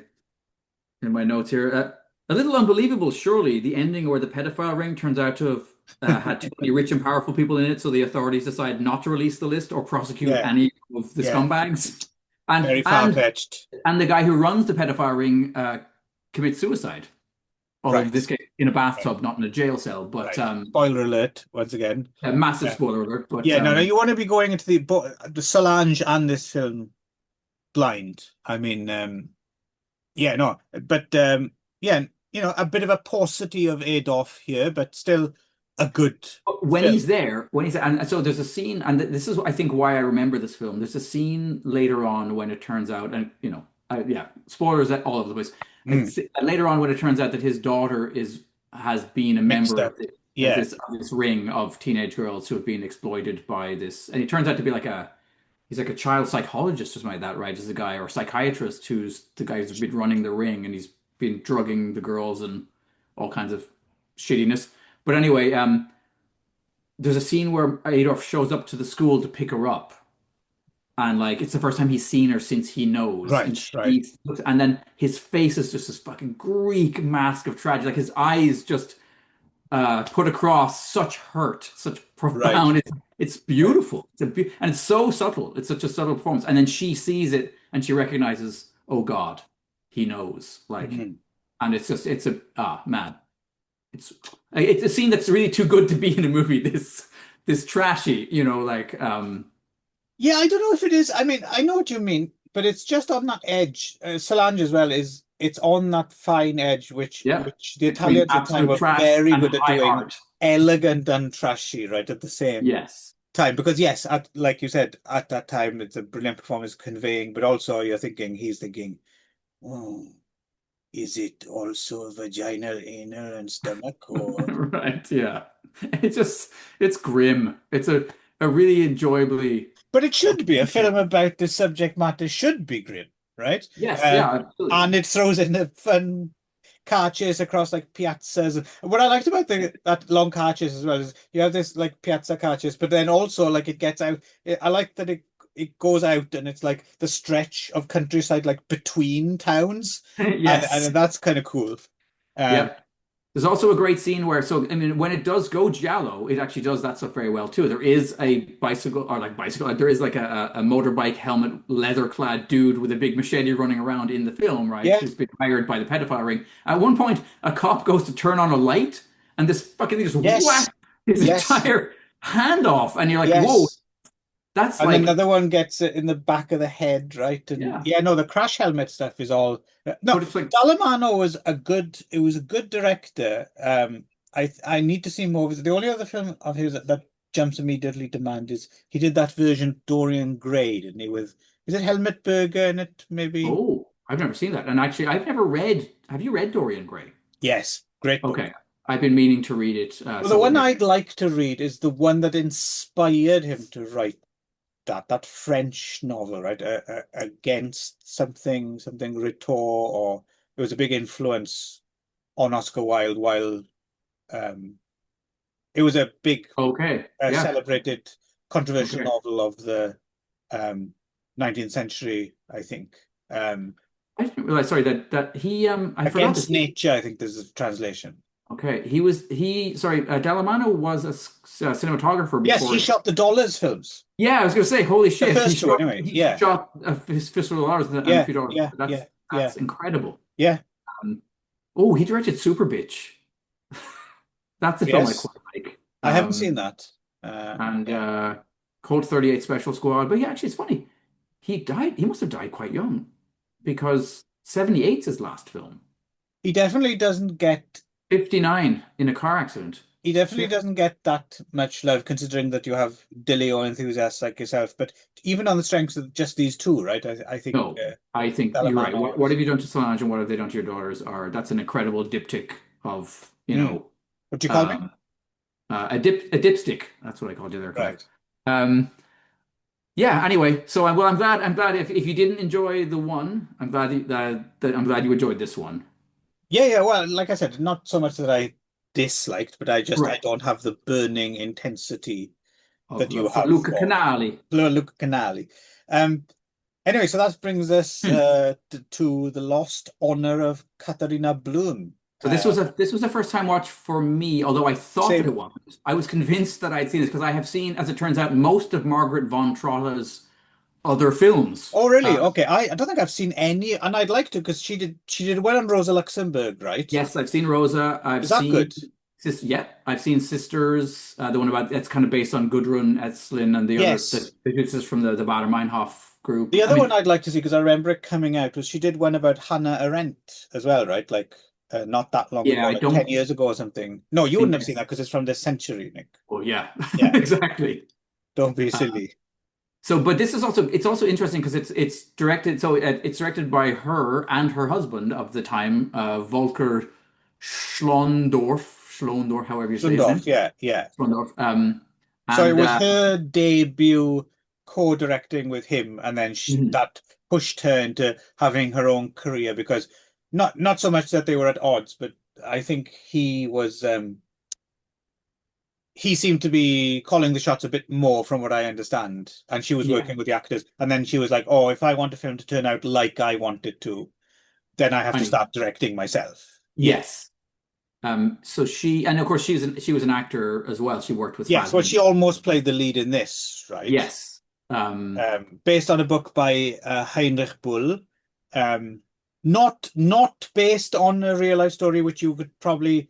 notes here. A little unbelievable, surely, the ending where the pedophile ring turns out to have had too many rich and powerful people in it, so the authorities decide not to release the list or prosecute Yeah, any of the yeah, scumbags. And very and far-fetched. and the guy who runs the pedophile ring commits suicide. Although in Right, this case, in a right, bathtub, not in a jail cell. But right. Spoiler alert once again. a massive Yeah, spoiler alert. But yeah. No, no, you want to be going into the Solange and this film blind. I mean, yeah, no, but yeah, a bit of a paucity of ADORF here, but still. a good When film. he's there, when he's and so there's a scene, and this is I think why I remember this film. There's a scene later on when it turns out, and yeah, spoilers all over the place. Mm, Later on when it turns out that his daughter has been a mixed member up. of Yeah, this ring of teenage girls who have been exploited by this, and he turns out to be he's like a child psychologist or something like that, right? Is the guy or psychiatrist who's the guy who's been running the ring, and he's been drugging the girls and all kinds of shittiness. But anyway, there's a scene where Adolf shows up to the school to pick her up, and like it's the first time he's seen her since he knows, and right, right, she looks, and then his face is just this fucking Greek mask of tragedy, like his eyes just put across such hurt, such right, profound. It's right. beautiful. And it's so subtle. It's such a subtle performance, and then she sees it and she recognizes, oh God, he knows, like, Mhm. and it's a man. It's a scene that's really too good to be in a movie. This trashy, like Yeah, I don't know if it is. I mean, I know what you mean, but it's just on that edge. Solange as well is it's on that fine edge, yeah, which the between Italians at the time absolute were trash very and good at high doing, art. elegant and trashy, right, at the same Yes. time. Because yes, like you said, at that time it's a brilliant performance conveying, but also he's thinking, oh, is it also vaginal, anal, and stomach, or Right, yeah. It's grim. It's a really enjoyably but it should be a fucking film about the subject matter should be grim, right? yes, Uh, yeah, absolutely. and it throws in a fun car chase across like piazzas. And what I liked about the that long car chase as well is you have this like piazza car chase, but then also like it gets out. I like that it goes out and it's like the stretch of countryside like between towns, Yes. and that's kind of cool. Um, Yep. There's also a great scene where, so I mean, when it does go giallo, it actually does that stuff very well too. There is a bicycle, or like bicycle, there is like a motorbike helmet, leather-clad dude with a big machete running around in the film, right? yeah, Who's been hired by the pedophile ring. At one point, a cop goes to turn on a light, and this fucking thing just yes, whacks his yes, entire hand off, and you're like, whoa, yes. that's And like, another one gets it in the back of the head, right? And yeah, yeah, no, the crash helmet stuff is all no. but it's like, Dallamano was a good. It was a good director. I need to see more of it. The only other film of his that jumps immediately to mind is he did that version Dorian Gray, didn't he? With is it Helmut Berger in it? Maybe. oh, I've never seen that, and actually, I've never read. Have you read Dorian Gray? Yes, great book. Okay, I've been meaning to read it, Well, the so one maybe. I'd like to read is the one that inspired him to write that French novel, right? Against something Retour, or it was a big influence on Oscar Wilde. While it was a big, Okay. Yeah. celebrated, controversial Okay. novel of the um, 19th century, I think. Um, I didn't realize, sorry, that he I forgot this. Against Nature, I think there's a translation. Okay. Sorry, Dallamano was a cinematographer Yes, he before. shot the Dollars films, Yeah, I was gonna say, holy the shit, first two, anyway. he Yeah, shot his Fistful of Dollars and a yeah, few dollars. yeah, That's yeah, yeah, incredible. yeah. Um, oh, he directed Super Bitch. That's a film I Yes, quite like. I haven't seen that. And Yeah. Cold 38 Special Squad. But yeah, actually, it's funny. He died. He must have died quite young because 78's his last film. He definitely doesn't get 59 in a car accident. he definitely Fif- doesn't get that much love considering that you have Dilio enthusiasts like yourself. But even on the strengths of just these two, right? I think No, I think you're right. Salamano What is have you done to Solange and what have they done to your daughters? That's an incredible diptych of, mm, what do you call me? um, a dipstick. That's what I called you there, Clive. Right. Um, yeah. Anyway, so I'm glad if you didn't enjoy the one, I'm glad you enjoyed this one. Yeah, yeah. Well, like I said, not so much that I disliked, but I Right. don't have the burning intensity Of that you for have Luca for Canali. Luca Canali. Um, anyway, so that brings us Hmm. to the lost honor of Katharina Blum. So this was a first time watch for me, although I thought that it Same. wasn't. I was convinced that I'd seen this because I have seen, as it turns out, most of Margaret von Trotta's other films. Oh, really? Okay. I don't think I've seen any, and I'd like to because she did well on Rosa Luxemburg, right? Yes, I've seen Rosa. Is that good? I've seen Sisters, the one about that's kind of based on Gudrun Etzlin and the other Yes. the sisters from the Baader Meinhof group. The I other mean, one I'd like to see because I remember it coming out was she did one about Hannah Arendt as well, right? Like, not that long Yeah, ago, I like 10 don't years ago or something. No, you wouldn't think have seen that because it's from this century, Nick. Oh yeah, Yeah, exactly. don't be Uh, silly. so, but this is also it's also interesting because it's directed. So it's directed by her and her husband of the time, Volker Schlondorf, however you say his Sundorf, name, yeah, yeah. Schlondorf. So it And was her debut co-directing with him, and then mhm, that pushed her into having her own career because not so much that they were at odds, but I think he seemed to be calling the shots a bit more from what I understand. And she was yeah, working with the actors. And then she was like, oh, if I want a film to turn out like I want it to, then I have I to mean, start directing myself. Yeah. yes. So and of course she was an actor as well. She worked with Yes. Well, Fassbinder. she almost played the lead in this, right? Yes. Based on a book by Heinrich Bull. Um, not based on a real life story, which you could probably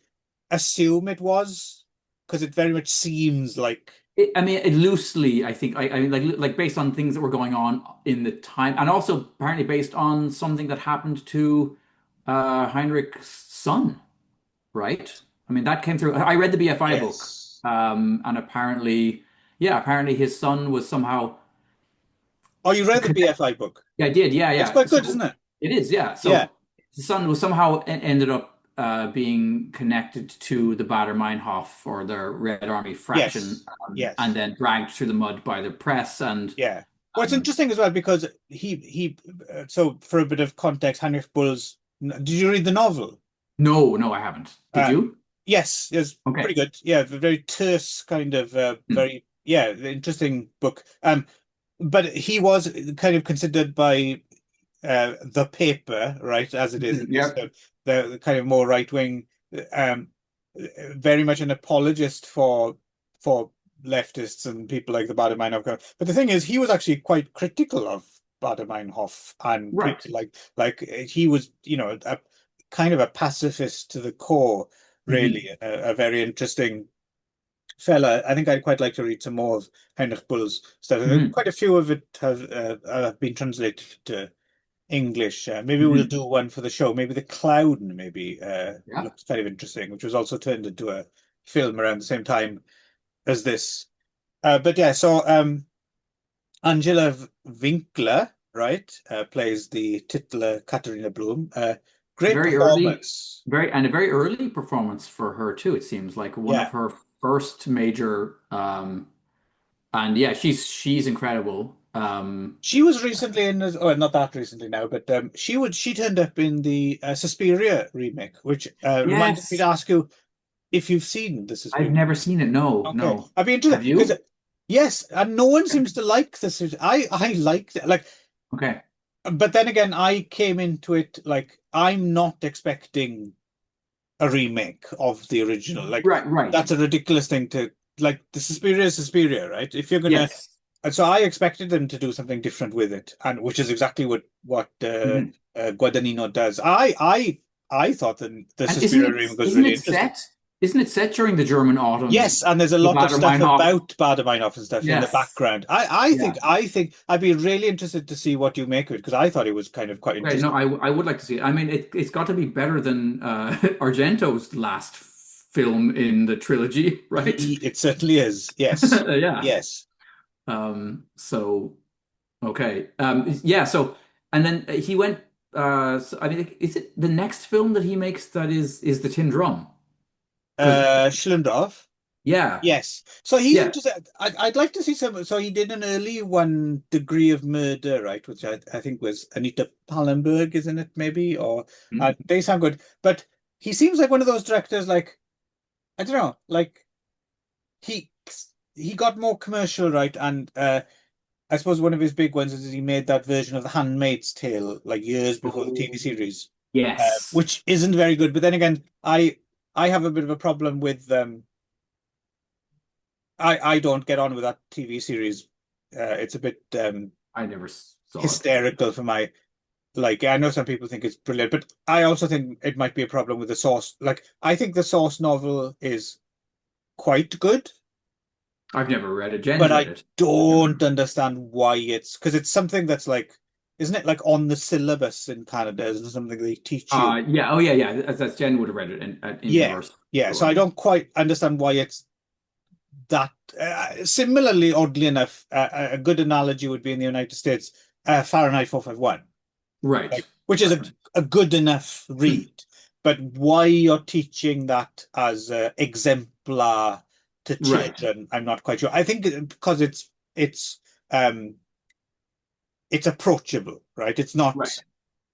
assume it was, because it very much seems like I mean, it loosely, I think, I mean, like based on things that were going on in the time, and also apparently based on something that happened to Heinrich's son, right? I mean, that came through. I read the BFI book, yes. and apparently, yeah, apparently his son was somehow. Oh, you read the Connect- BFI book? Yeah, I did. Yeah, It's yeah. quite good, isn't So it? it is. Yeah. Yeah. So his son was somehow ended up being connected to the Baader Meinhof or the Red Army fraction, Yes. and Yes. then dragged through the mud by the press and. Yeah. Well, it's Um, interesting as well because he so for a bit of context, Heinrich Bull's. Did you read the novel? no, no, I haven't. Did Uh, you? yes, it's pretty Okay. good. Yeah, very terse kind of Hmm. very yeah, interesting book. But he was kind of considered by the paper, right, as it is in this Yep. the kind of more right wing, um, very much an apologist for leftists and people like the Baader-Meinhof. But the thing is, he was actually quite critical of Baader-Meinhof and Right. people like he was, a kind of a pacifist to the core, Hmm. really, a very interesting fella. I think I'd quite like to read some more of Heinrich Bull's stuff. Hmm. Quite a few of it have been translated to English. Maybe we'll Hmm. do one for the show. Maybe The Clown maybe Yeah. looks kind of interesting, which was also turned into a film around the same time as this. But yeah, so Angela Winkler, right, plays the titular Katharina Blum. Great Very early, performance. a very early performance for her too. It seems like one of Yeah. her first major, and yeah, she's incredible. She was recently in, oh, not that recently now, but she turned up in the Suspiria remake, which reminded me to Yes, ask you if you've seen the I've Suspiria. never seen it. No, Okay, no. I'd be interested Have because you? yes, and no one seems to like this. I liked it, like, Okay. but then again, I came into it like I'm not expecting a remake of the original. Like Right, right. that's a ridiculous thing to like. The Suspiria is Suspiria, right? If you're gonna, Yes. and so I expected them to do something different with it, and which is exactly what Mhm. Guadagnino does. I thought that the And Suspiria remake was isn't really it interesting. set? Isn't it set during the German autumn? Yes, and there's a The lot of Baader stuff Meinhof. about Baader-Meinhof and stuff in the Yes. background. I think I'd be really interested to see what you make of it because I thought it was kind of quite Okay, no, interesting. I would like to see it. I mean, it's got to be better than Argento's last film in the trilogy, right? It certainly is. Yes, Yeah. yes. So okay. Yeah, so and then he went so, I mean, is it the next film that he makes that is the Tin Drum? Because Schlendorf. yeah. Yes. So he's Yeah. interesting. I'd like to see some. So he did an early one, Degree of Murder, right? Which I think was Anita Pallenberg, isn't it? Maybe or Hmm. they sound good. But he seems like one of those directors. Like I don't know. Like he he got more commercial, right? And I suppose one of his big ones is he made that version of The Handmaid's Tale like years before the TV Oh, series, yes. which isn't very good. But then again, I have a bit of a problem with I don't get on with that TV series. It's a bit I never saw it. hysterical for my like. I know some people think it's brilliant, but I also think it might be a problem with the source. Like, I think the source novel is quite good, I've never read it. Jen's but read I it. I've never don't read understand why it's because it's something that's like isn't it like on the syllabus in Canada? Isn't it something they teach you? Yeah, oh yeah. That's Jen would have read it in Yeah, university. yeah. So Sure. I don't quite understand why it's that. Similarly, oddly enough, a good analogy would be in the United States, Fahrenheit 451, Right, right? Which is right. a good enough Hmm. read. But why you're teaching that as exemplar to Right, children, I'm not quite sure. I think because um it's approachable, right? It's right. not,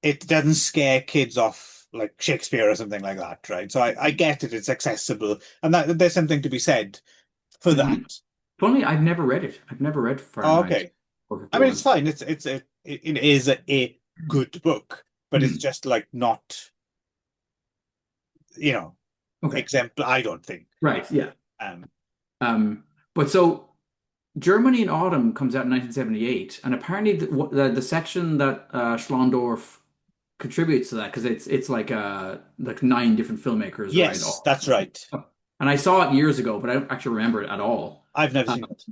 it doesn't scare kids off like Shakespeare or something like that, right? So I get it, it's accessible, and that there's something to be said for Hmm. that. Funny, I've never read it. I've never read Oh, Fahrenheit okay. I mean, it's 451. fine. It is a good book, but it's Hmm. just like not, you know, Okay. exemplar. I don't think. Right, yeah. Um, Um, but so Germany in Autumn comes out in 1978, and apparently the section that Schlondorf contributes to that because it's like nine different filmmakers, right? yes, that's right. And I saw it years ago, but I don't actually remember it at all. I've never Uh, seen it.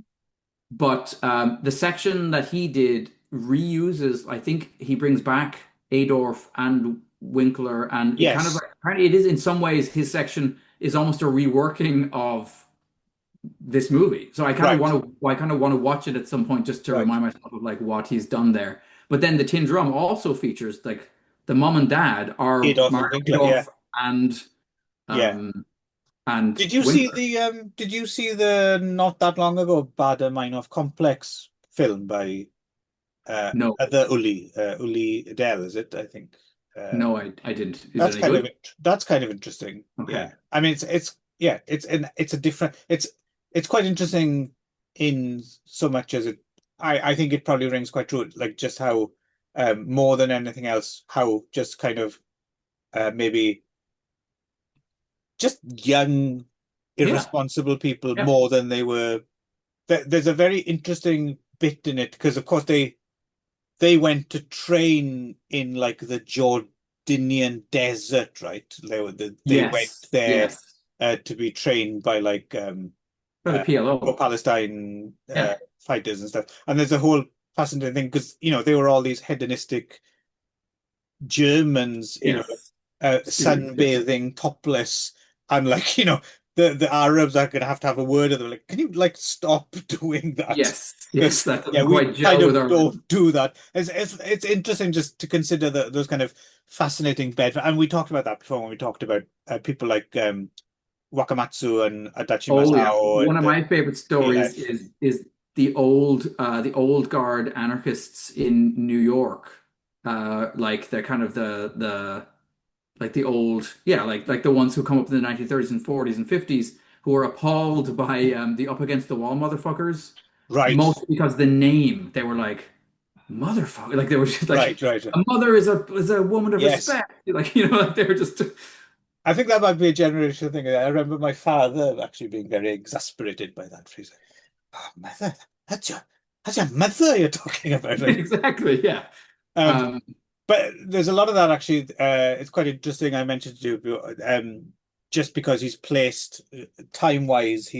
but the section that he did reuses, I think he brings back Adorf and Winkler, and it kind of Yes, like apparently it is in some ways his section is almost a reworking of this movie. So right, I kind of want to watch it at some point just to right. remind myself of like what he's done there. But then the Tin Drum also features like the mom and dad are Adolf and Mark Winkler. Yeah, Adolf and yeah. um Winkler. Did you see the not that long ago Baader Meinhof Complex film by No, the Uli Adele, is it? I think. Uh, no, I didn't. Is it any good? that's kind of interesting. Okay. Yeah. I mean it's yeah, it's a different it's quite interesting in so much as I think it probably rings quite true, like just how more than anything else, how just kind of maybe just young, Yeah. irresponsible people Yeah. more than they were. There's a very interesting bit in it because, of course, they went to train in like the Jordanian desert, right? They went Yes. there Yes. to be trained by like For the PLO. pro-Palestine Yeah. fighters and stuff. And there's a whole fascinating thing because they were all these hedonistic Germans, Yes. Super fit. sunbathing, topless, and like, the Arabs are gonna have a word with them. Like, can you like stop doing that? Yes. Because Yes. That yeah, doesn't we quite kind gel with of our. don't do that. It's interesting just to consider those kind of fascinating bed. And we talked about that before when we talked about people like Wakamatsu and Adachi Oh yeah, Masao one and of my favorite stories PLF. is the old guard anarchists in New York, like they're kind of the like the old yeah like the ones who come up in the 1930s and 40s and 50s who are appalled by the up against the wall motherfuckers, Right, mostly because the name they were like motherfucker like they were just like right. a mother is a woman of Yes. respect like like they were just I think that might be a generational thing. I remember my father actually being very exasperated by that. He's like, "Oh, mother, that's your that's your mother you're talking about." Like, exactly yeah. um, Um, but there's a lot of that actually. It's quite interesting. I mentioned to you, just because he's placed time-wise,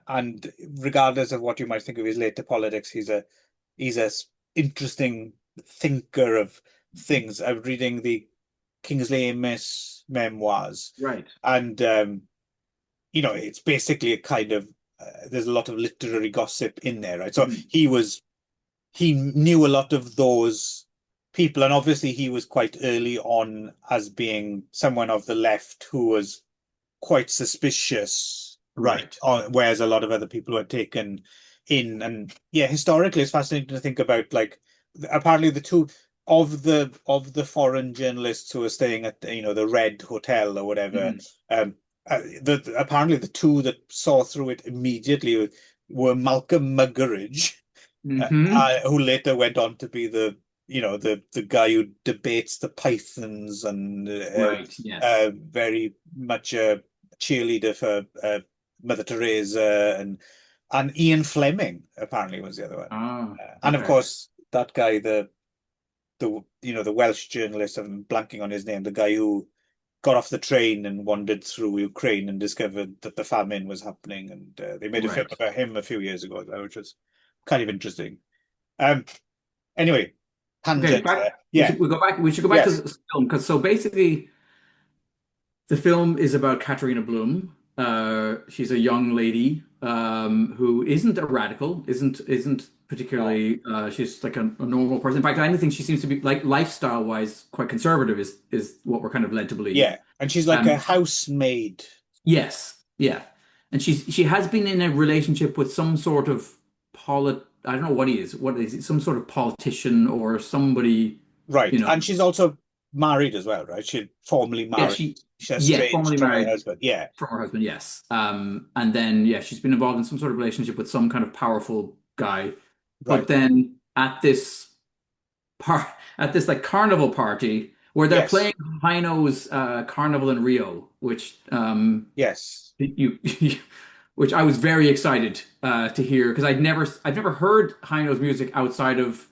and regardless of what you might think of his later politics, he's a interesting thinker of things. I'm reading the Kingsley Amis memoirs, right. and it's basically a kind of there's a lot of literary gossip in there, right? So Mhm. he knew a lot of those people, and obviously he was quite early on as being someone of the left who was quite suspicious, right? Right. Whereas a lot of other people were taken in, and yeah, historically, it's fascinating to think about. Like, apparently, the two of the foreign journalists who were staying at the Red Hotel or whatever, Mhm. um, apparently the two that saw through it immediately were Malcolm Muggeridge, Hmm. who later went on to be the guy who debates the Pythons and Right. Yes. very much a cheerleader for Mother Teresa, and Ian Fleming apparently was the other one. Ah, And of okay. course that guy, the Welsh journalist, I'm blanking on his name, the guy who got off the train and wandered through Ukraine and discovered that the famine was happening, and they made a film Right. about him a few years ago, which was kind of interesting. Um, anyway, Okay, tangent back. there. Yeah. We should go back to Yes. the film because so basically the film is about Katharina Bloom. She's a young lady who isn't a radical, isn't No. particularly. She's like a normal person. In fact, anything she seems to be like lifestyle wise quite conservative is what we're kind of led to believe. Yeah. And she's like a Um, housemaid. yes, yeah, and she has been in a relationship with some sort of I don't know what he is. What is it? Some sort of politician or somebody, you Right. know. And she's also married as well, right? She formerly Yeah, married. she She's yeah, estranged formerly from her married husband. Yeah. from her husband, yes. And then yeah, she's been involved in some sort of relationship with some kind of powerful guy. But Right. then par at this like carnival party where they're Yes. playing Hino's Carnival in Rio, which Yes. you which I was very excited to hear because I'd never heard Hino's music outside of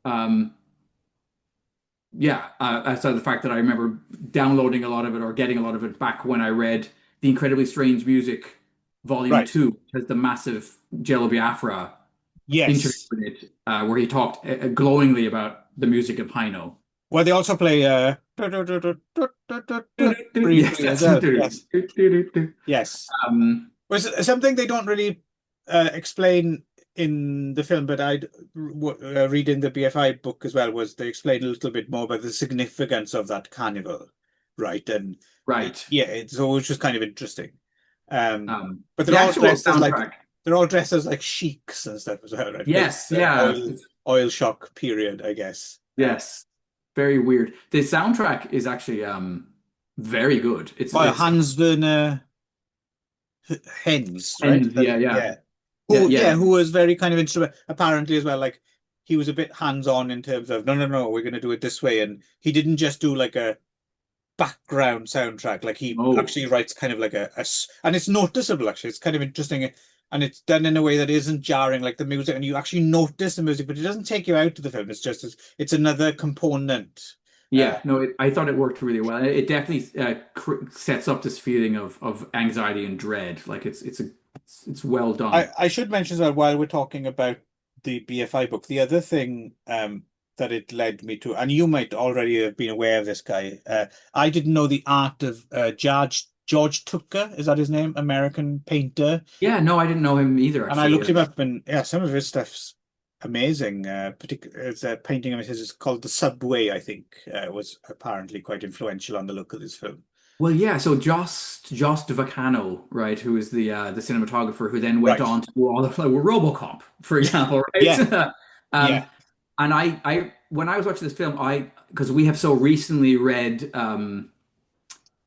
um yeah, outside of the fact that I remember downloading a lot of it or getting a lot of it back when I read The Incredibly Strange Music Volume Right. 2, which has the massive Jello Biafra interview Yes. in it, where he talked glowingly about the music of Haino. Well, they also play Yes, briefly as that's well. Yes. Yes. um, Was something they don't really explain in the film, but reading the BFI book as well was they explain a little bit more about the significance of that carnival, right? And right. yeah, it's always just kind of interesting. Um, but The actual soundtrack. they're all dressed as like sheiks and stuff as well, right? Because it's Yes, the yeah, oil shock period, I guess. yes. Very weird. The soundtrack is actually very good. By Hans Werner Hens, right? and yeah, yeah. Yeah. Yeah, yeah. Who was very kind of instrument apparently as well. Like he was a bit hands-on in terms of no, we're going to do it this way, and he didn't just do like a background soundtrack. Like he Oh, actually writes kind of like and it's noticeable actually. It's kind of interesting, and it's done in a way that isn't jarring, like the music, and you actually notice the music, but it doesn't take you out of the film. It's just it's another component. Uh, yeah. No, I thought it worked really well. It definitely sets up this feeling of anxiety and dread. Like it's well done. I should mention as well while we're talking about the BFI book, the other thing that it led me to, and you might already have been aware of this guy. I didn't know the art of George Tucker, is that his name? American painter. Yeah, no, I didn't know him either, And I actually. looked him up, and yeah, some of his stuff's amazing. Particular, it's a painting of his is called The Subway, I think, was apparently quite influential on the look of this film. Well, yeah. So Jost Vacano, right, who is the cinematographer, who then went Right. on to do all the like, RoboCop, for example, right? Yeah. um, Yeah. and when I was watching this film, because we have so recently read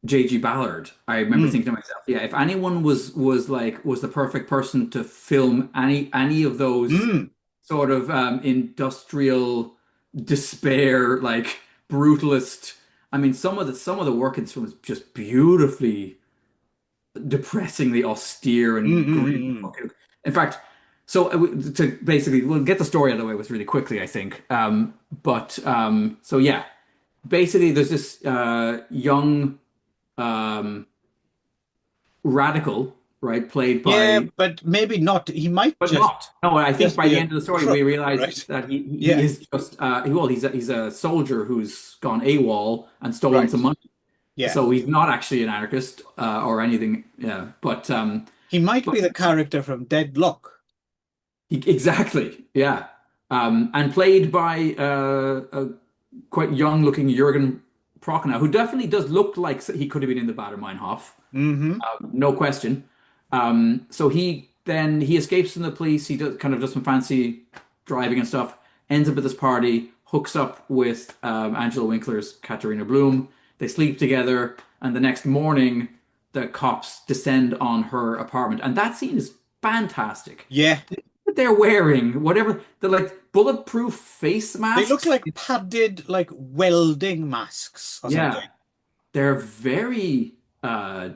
J.G. Ballard, I remember Mm, thinking to myself, yeah, if anyone was the perfect person to film any of those mm, sort of industrial despair, like brutalist. I mean, some of the work in this film is just beautifully, depressingly austere mm, and mm, grim. mm, mm. In fact, so to basically, we'll get the story out of the way with really quickly, I think. So yeah, basically, there's this young um, radical, right, played Yeah, by, but maybe not. He might but not. No, I think just by be the a end of the story, we crook, realize right? that he Yeah, is just well, he's a soldier who's gone AWOL and stolen right. some money. Yeah. So he's not actually an anarchist or anything. Yeah, He might but be the character from Deadlock. exactly, yeah, and played by a quite young-looking Jürgen Prochnow, who definitely does look like he could have been in the Bader Meinhof. Mm-hmm. No question. So he escapes from the police. He does some fancy driving and stuff. Ends up at this party. Hooks up with Angela Winkler's Katharina Bloom. They sleep together, and the next morning, the cops descend on her apartment, and that scene is fantastic. Yeah. They're wearing whatever they're like bulletproof face They look masks. like padded, like welding masks or something. Yeah, they're very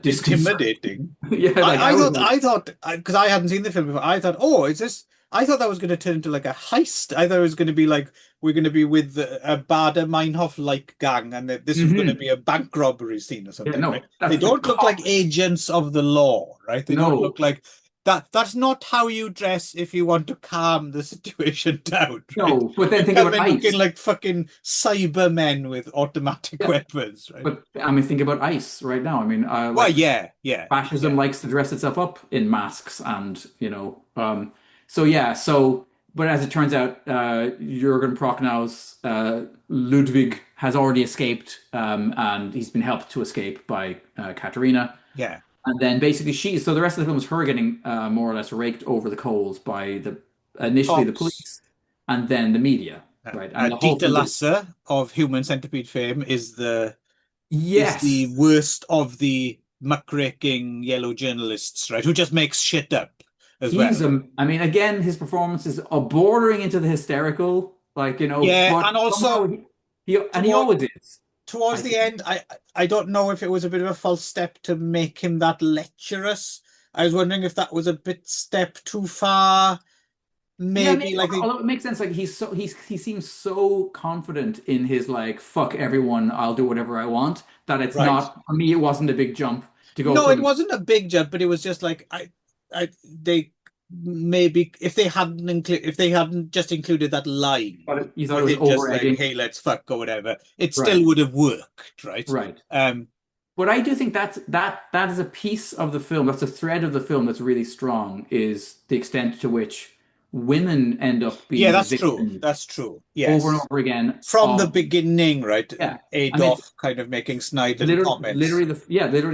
disconcerting. Intimidating. Yeah, like I was like, I thought, because I hadn't seen the film before, I thought, oh, is this? I thought that was going to turn into like a heist. I thought it was going to be like we're going to be with a Bader Meinhof-like gang, and that this was going to mhm. be a bank robbery scene or Yeah, something, right? no, They that's the don't look like cops. agents of the law, right? They don't look No, like that's not how you dress if you want to calm the situation down, right? No, but You then think come about in looking ICE. like fucking Cybermen with automatic Yeah, weapons, right? but I mean, think about ICE right now. I mean, Well, like yeah, yeah, fascism yeah, likes to dress itself up in masks, and so yeah. So, but as it turns out, Jürgen Prochnau's Ludwig has already escaped, and he's been helped to escape by Katharina. yeah. And then basically so the rest of the film is her getting more or less raked over the coals by the initially the Cops. police and then the media, right? And the whole Dieter film is Lasser of Human Centipede fame is the yes, worst of the muckraking yellow journalists, right? Who just makes shit up as well. I mean, again, his performance is bordering into the hysterical, like Yeah, but and somehow also he toward always is, towards I the think. end, I don't know if it was a bit of a false step to make him that lecherous. I was wondering if that was a bit step too far. Yeah, maybe. Maybe like they, Although it makes sense, like he seems so confident in his like fuck everyone, I'll do whatever I want, that it's right. not for me. It wasn't a big jump to go No, it from wasn't a big jump, but it was just like they maybe if they hadn't just included that line but you thought it with was him just over like, egging, hey, let's fuck or whatever, it right? still would have worked, right? Right. Um, But I do think that is a piece of the film. That's a thread of the film that's really strong. Is the extent to which women end up yeah, being the that's true. victims That's true. over and Yes. over again From the of beginning, right? yeah. I mean, it's ADORF kind of making snide little comments. literally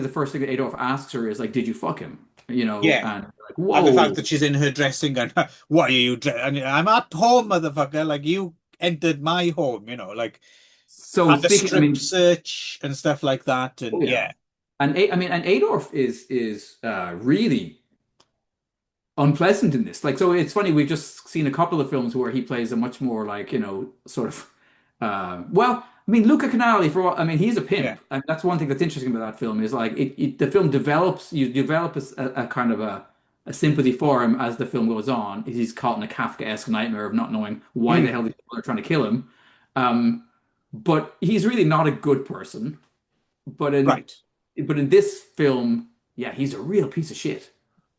the first thing that Adolf asks her is like, "Did you fuck him?" Yeah. And like, And the fact whoa. that she's in her dressing gown, why are you? And I'm at home, motherfucker. Like you entered my home, like So and the speaking, I strip mean, search and stuff like that. And oh yeah, yeah, I mean, and Adolf is really unpleasant in this. Like, so it's funny, we've just seen a couple of films where he plays a much more like, sort of well, I mean, Luca Canali for all, I mean, he's a yeah, pimp. And that's one thing that's interesting about that film is like the film develops you develop a kind of a sympathy for him as the film goes on. He's caught in a Kafkaesque nightmare of not knowing why the mm, hell these people are trying to kill him. Um, but he's really not a good person. But in right. but in this film, yeah, he's a real piece of shit.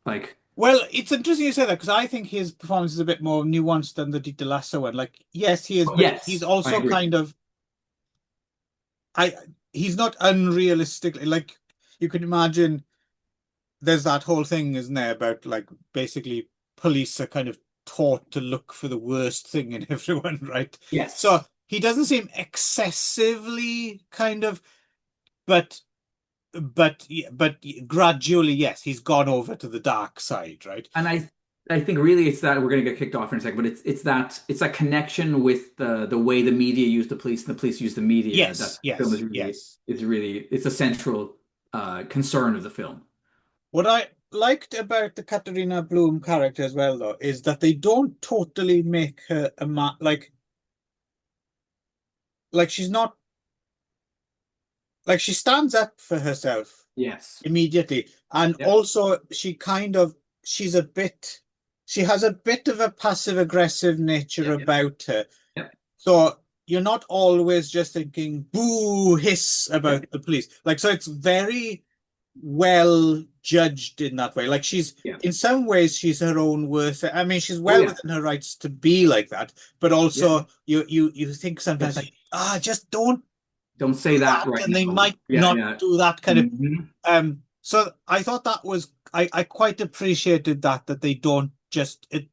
Like, Well, it's interesting you say that because I think his performance is a bit more nuanced than the Dieter Lasso one. Like, yes, he is, but he's yes, I also agree. kind of I. He's not unrealistically like you can imagine. There's that whole thing, isn't there, about like basically police are kind of taught to look for the worst thing in everyone, right? So Yes. he doesn't seem excessively kind of, but but gradually, yes, he's gone over to the dark side, right? And I think really it's that we're going to get kicked off in a second, but it's that connection with the way the media use the police and the police use the media that Yes, the film yes, yes. is really it's a central concern of the film. What I liked about the Katharina Bloom character as well, though, is that they don't totally make her a like she's not like she stands up for herself Yes. immediately. And Yep. also she's a bit she has a bit of a passive aggressive nature Yep. Yep. about her. Yep. So you're not always just thinking boo hiss Yep. about the police. Like so it's very well judged in that way. Like she's Yeah. in some ways she's her own worst. I mean, she's Oh well yeah. within her rights to be like that, but Yeah. also you think sometimes It's like, just don't don't say do that that, right and they now. might Yeah. not Yeah. do that kind of Mhm. so I thought that was I quite appreciated that they don't just it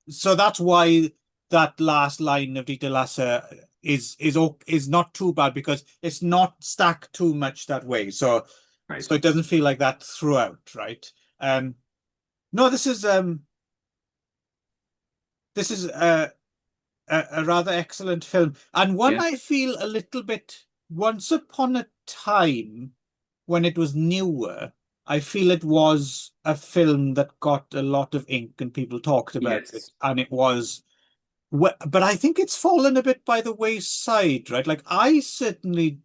so that's why that last line of Dieter Lasser is not too bad because it's not stacked too much that way. Right. So it doesn't feel like that throughout, right? Um no, this is a rather excellent film and one Yeah. I feel a little bit once upon a time when it was newer, I feel it was a film that got a lot of ink and people talked about it, Yes. and it was. But I think it's fallen a bit by the wayside, right? Like I certainly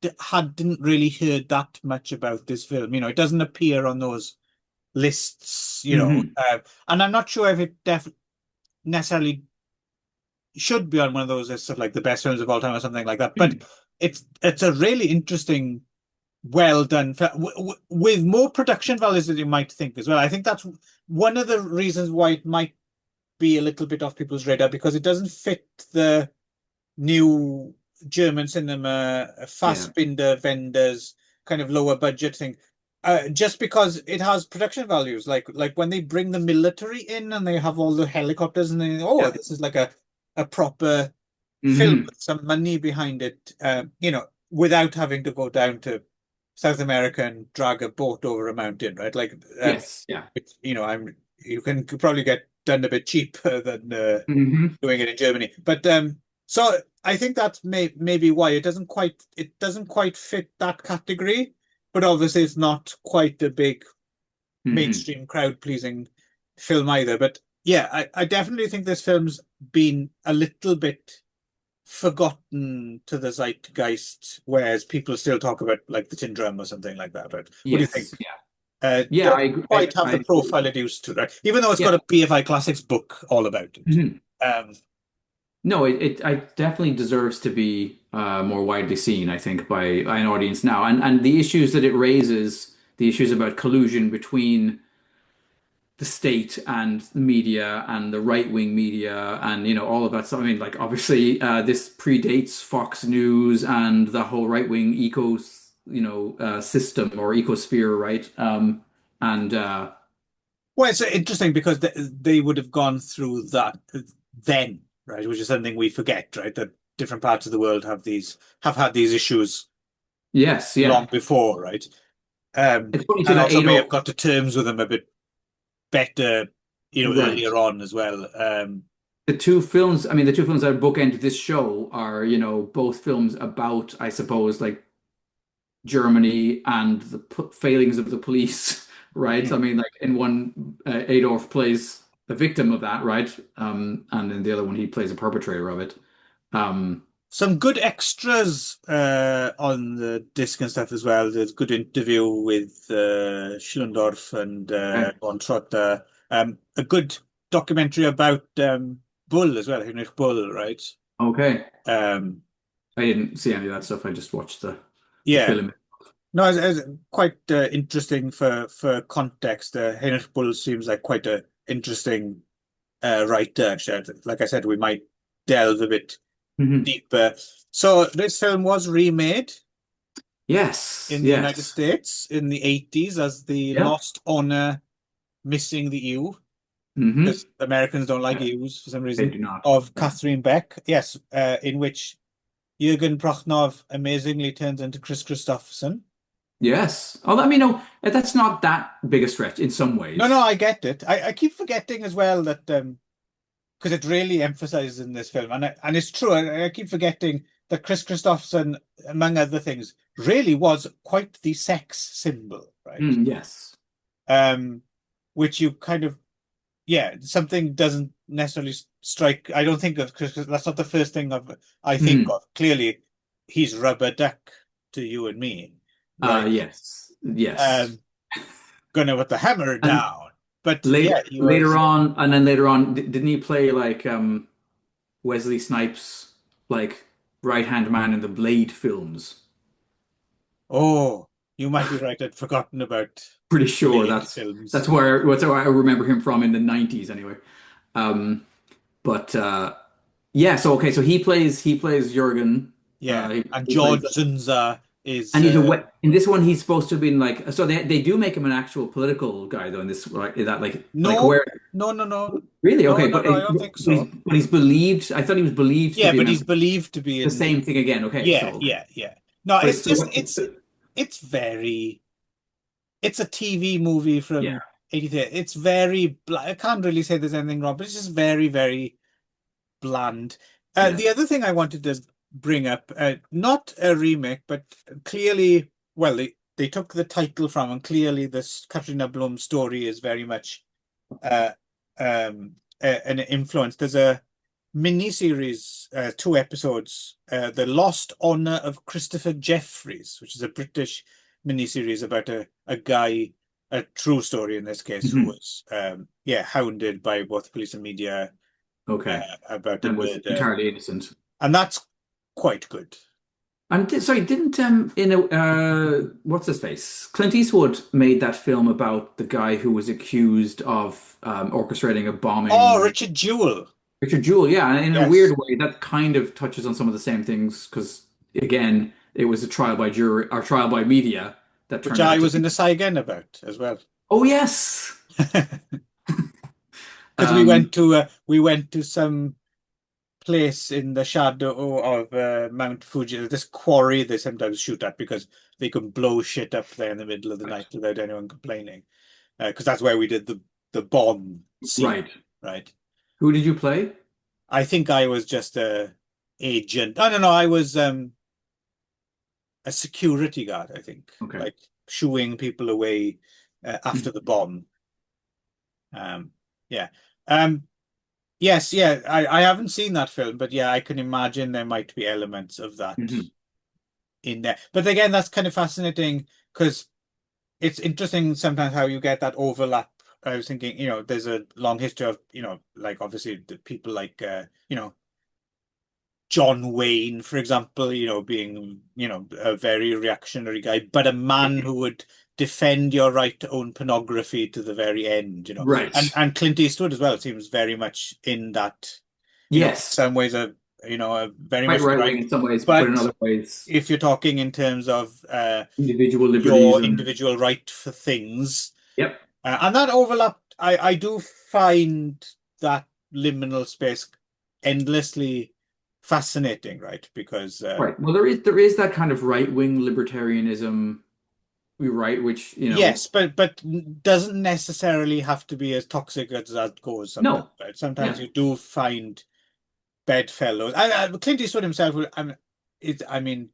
didn't really hear that much about this film. It doesn't appear on those lists, Hmm. and I'm not sure if it necessarily should be on one of those lists of like the best films of all time or something like that. But it's a really interesting well done with more production values than you might think as well. I think that's one of the reasons why it might be a little bit off people's radar, because it doesn't fit the new German cinema, Yeah. Fassbinder vendors, kind of lower budget thing. Just because it has production values, like when they bring the military in and they have all the helicopters, and they, oh, Yeah. this is like a proper film Hmm. with some money behind it, without having to go down to South America and drag a boat over a mountain, right? Like, Yes. Yeah. you can probably get done a bit cheaper than Hmm. doing it in Germany. But so I think that's maybe why it doesn't quite fit that category. But obviously, it's not quite a big Hmm. mainstream crowd pleasing film either. But yeah, I definitely think this film's been a little bit forgotten to the zeitgeist, whereas people still talk about like the Tin Drum or something like that. Right? What do you think? Yes. Yeah. Yeah. I Doesn't agree. quite have I the agree. profile it used to, right? Even though it's got Yeah. a BFI Classics book all about it. Mhm. Um, No, I definitely deserves to be more widely seen, I think, by an audience now. And the issues that it raises, the issues about collusion between the state and the media and the right-wing media and all of that stuff. I mean, like obviously this predates Fox News and the whole right-wing system or ecosphere, right? And well, it's interesting because they would have gone through that then, right? Which is something we forget, right? That different parts of the world have had these issues yes, long yeah. before, right? It's funny too And that also may Adolf. have got to terms with them a bit better, Right. earlier on as well. The two films that bookend this show are, both films about, I suppose, like Germany and the failings of the police, right? I Hmm. mean, like in one, Adolf plays the victim of that, right? And in the other one, he plays a perpetrator of it. Um, Some good extras on the disc and stuff as well. There's a good interview with Schlendorf and okay. von Trotter. A good documentary about Bull as well, Heinrich Bull, right? Okay. Um, I didn't see any of that stuff. I just watched the yeah, film. no, it's quite interesting for context. Heinrich Bull seems like quite a interesting writer. Actually, like I said, we might delve a bit Mhm. deeper. So this film was remade Yes, in the United yes. States in the 80s as the Yeah, Lost Honor Missing the Ewe, hmm. because Americans don't like Ews for some They reason, do not. of Yeah. Catherine Beck. Yes, in which Jürgen Prochnov amazingly turns into Chris Christopherson. Yes. Although, I mean, no, that's not that big a stretch in some No, no, ways. I get it. I keep forgetting as well that because it really emphasizes in this film, and it's true. I keep forgetting that Chris Christopherson, among other things, really was quite the sex symbol, right? Mm, yes. Um, which you kind of, yeah, something doesn't necessarily strike. I don't think of Chris. That's not the first thing I think Mm. of. Clearly, he's rubber duck to you and me, right? Yes. Yes. Um, gonna put the hammer And down. But later yeah, he later was. on, and then later on, didn't he play like Wesley Snipes, like right-hand man in the Blade films? Oh, you might be right. I'd forgotten about Pretty the sure Blade that's films. that's where what's where I remember him from in the 90s anyway. Um, but yeah, so okay, so he plays Jurgen. Yeah, and He plays George Zunza is and he's a in this one he's supposed to have been like so they do make him an actual political guy though in this right is that like no, where no, no, no, really no, okay no, but, no. I don't think but he's so. but he's believed I thought he was believed to Yeah, be a but member he's believed to be the in. same thing again okay so Yeah, okay yeah, yeah. No, but it's it's still just it's very. It's a TV movie yeah from 83. It's very. I can't really say there's anything wrong, but it's just very, very bland. yeah The other thing I wanted to bring up, not a remake, but clearly, well, they took the title from, and clearly this Katharina Blum story is very much uh, an influence. There's a mini-series, 2 episodes, The Lost Honor of Christopher Jeffries, which is a British mini-series about a guy, a true story in this case, who hmm was, yeah, hounded by both police and media okay about a and was murder, entirely innocent and that's quite good. Sorry, didn't in a what's his face? Clint Eastwood made that film about the guy who was accused of orchestrating a Oh, bombing. Richard Jewell. Richard Jewell, yeah, and in a weird Yes. way, that kind of touches on some of the same things because again, it was a trial by jury or trial by media that Which turned I out to was in be. the Saigon about as well. Oh yes. Because Um, we went to some place in the shadow of Mount Fuji, this quarry they sometimes shoot at because they can blow shit up there in the middle of the right. night without anyone complaining. Because that's where we did the bomb scene, Right. right? Who did you play? I think I was just a agent. Oh, no, I was a security guard, I think, Okay. like shooing people away after the bomb. Um, yeah. Um, yes, yeah, I haven't seen that film, but yeah, I can imagine there might be elements of that Mhm. in there. But again, that's kind of fascinating because it's interesting sometimes how you get that overlap. I was thinking, there's a long history of, like obviously the people like, John Wayne, for example, being, a very reactionary guy, but a man who would defend your right to own pornography to the very end. And Right. and Clint Eastwood as well seems very much in that, in Yes. some ways a very Quite much the right wing right. in some ways, but in But other ways, if you're talking in terms of individual liberties your and individual right for things, yep. and that overlap, I do find that liminal space endlessly fascinating, right? Because Right. Well, there is that kind of right wing libertarianism, right, which, yes, but doesn't necessarily have to be as toxic as that goes sometimes, no. right? Sometimes Yeah. you do find bedfellows. Clint Eastwood himself, I mean,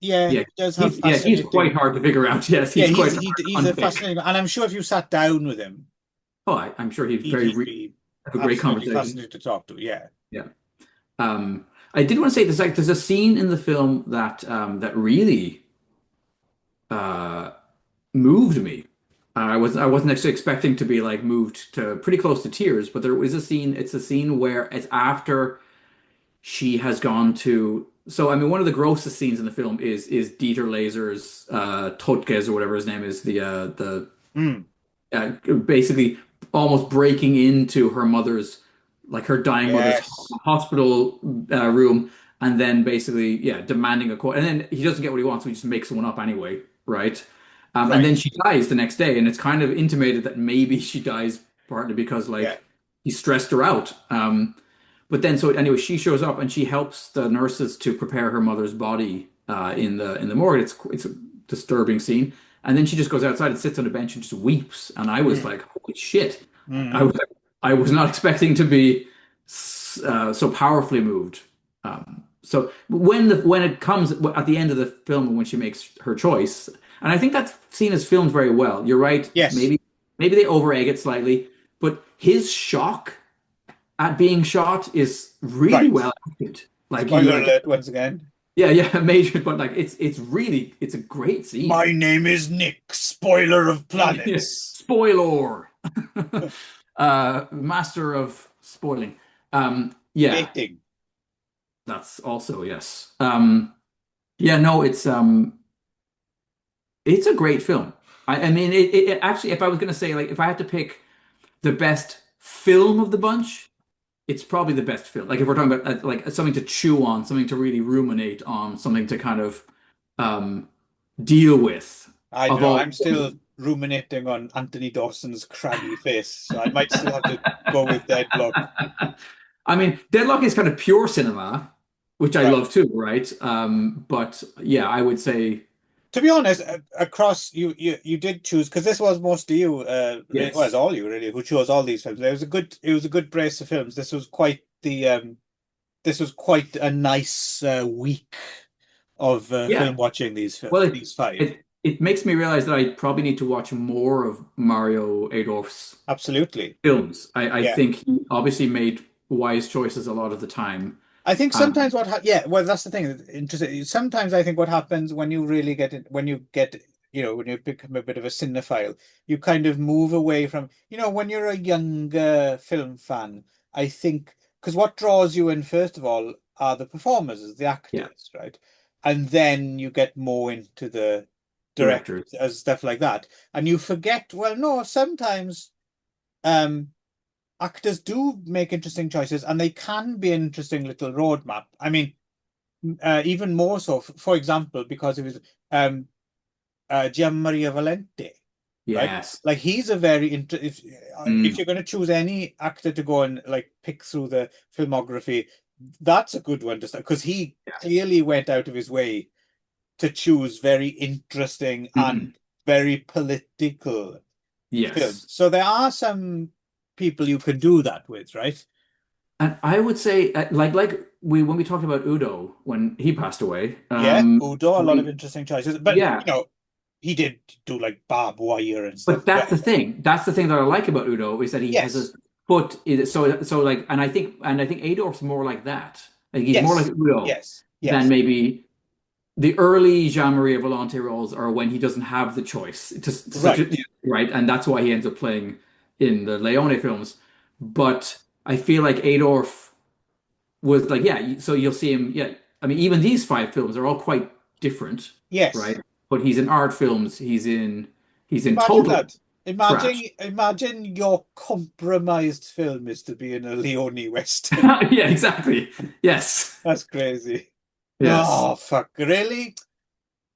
yeah, Yeah. he does have He's quite fascinating. hard to figure out. Yes, Yeah, he's quite hard to he's a unpick. fascinating, and I'm sure if you sat down with him, Oh, I'm sure he'd he'd be have a great absolutely conversation. fascinating to talk to. Yeah. Yeah. I did want to say there's a scene in the film that really uh moved me. I wasn't actually expecting to be like moved to pretty close to tears, but there was a scene. It's a scene where it's after she has gone to. So I mean, one of the grossest scenes in the film is Dieter Laser's Totges or whatever his name is, the Mm, basically almost breaking into her mother's, like her dying mother's yes. hospital room, and then basically, yeah, demanding a court. And then he doesn't get what he wants, so he just makes one up anyway, right? And then Right. she dies the next day, and it's kind of intimated that maybe she dies partly because Yeah. like he stressed her out. But then, so anyway, she shows up and she helps the nurses to prepare her mother's body in the morgue. It's a disturbing scene. And then she just goes outside and sits on a bench and just weeps. And I was Mm, like, holy shit. I mm, was I was not expecting to be so powerfully moved. So when it comes at the end of the film when she makes her choice, and I think that scene is filmed very well. You're right. yes. Maybe they over egg it slightly, but his shock at being shot is really Right. well acted. Like you Spoiler like alert once again. yeah, major, but like it's a great scene. My name is Nick, spoiler of Yeah. planets. Spoiler. Master of spoiling. Yeah, Dating. that's also yes. Yeah, no, it's a great film. I mean, it actually, if I was gonna say like, if I had to pick the best film of the bunch, it's probably the best film. Like if we're talking about like something to chew on, something to really ruminate on, something to kind of um, deal with I don't of know. all. I'm still ruminating on Anthony Dawson's craggy face, so I might still have to go with Deadlock. I mean, Deadlock is kind of pure cinema, which I Right. love too, right? But yeah, I would say To be honest, across you did choose because this was mostly you, well, it's yes, all you really who chose all these films. It was a good brace of films. This was quite a nice week of yeah. film watching Well, these five. it makes me realize that I probably need to watch more of Mario Adolph's Absolutely. films. I Yeah. think he obviously made wise choices a lot of the time. I think Um, sometimes yeah, well, that's the thing. Interesting. Sometimes I think what happens when you really get it, when you become a bit of a cinephile, you kind of move away from, when you're a younger film fan, I think, because what draws you in, first of all, are the performers, as the Yeah. actors, right? And then you get more into the direct Directors. stuff like that. And you forget, well, no, sometimes um actors do make interesting choices and they can be an interesting little roadmap. I mean, even more so, for example, because it was Gianmaria Valente, right? Yes. Like he's a very if Mm. you're going to choose any actor to go and like pick through the filmography, that's a good one to start because he Yeah. clearly went out of his way to choose very interesting Mhm. and very political films. Yes. So there are some people you can do that with, right? And I would say, like we when we talked about Udo when he passed away, Yeah, Udo, a lot of we interesting choices, but yeah. he did do like barbed wire and stuff But as that's well. the thing. That's the thing that I like about Udo is that he has Yes, his foot in it. So like, and I think Adorf's more like that. Like he's more like yes, Udo yes, than yes, maybe the early Jean-Marie Volonté roles are when he doesn't have the choice to such a right. right, and that's why he ends up playing in the Leone films. But I feel like Adorf was like, yeah, so you'll see him, yeah. I mean, even these five films are all quite different, Yes. right? But he's in art films, he's in Imagine total that. trash. Imagine your compromised film is to be in a Leone Western. Yeah, exactly. Yes. That's crazy. Yes. Oh, fuck. Really?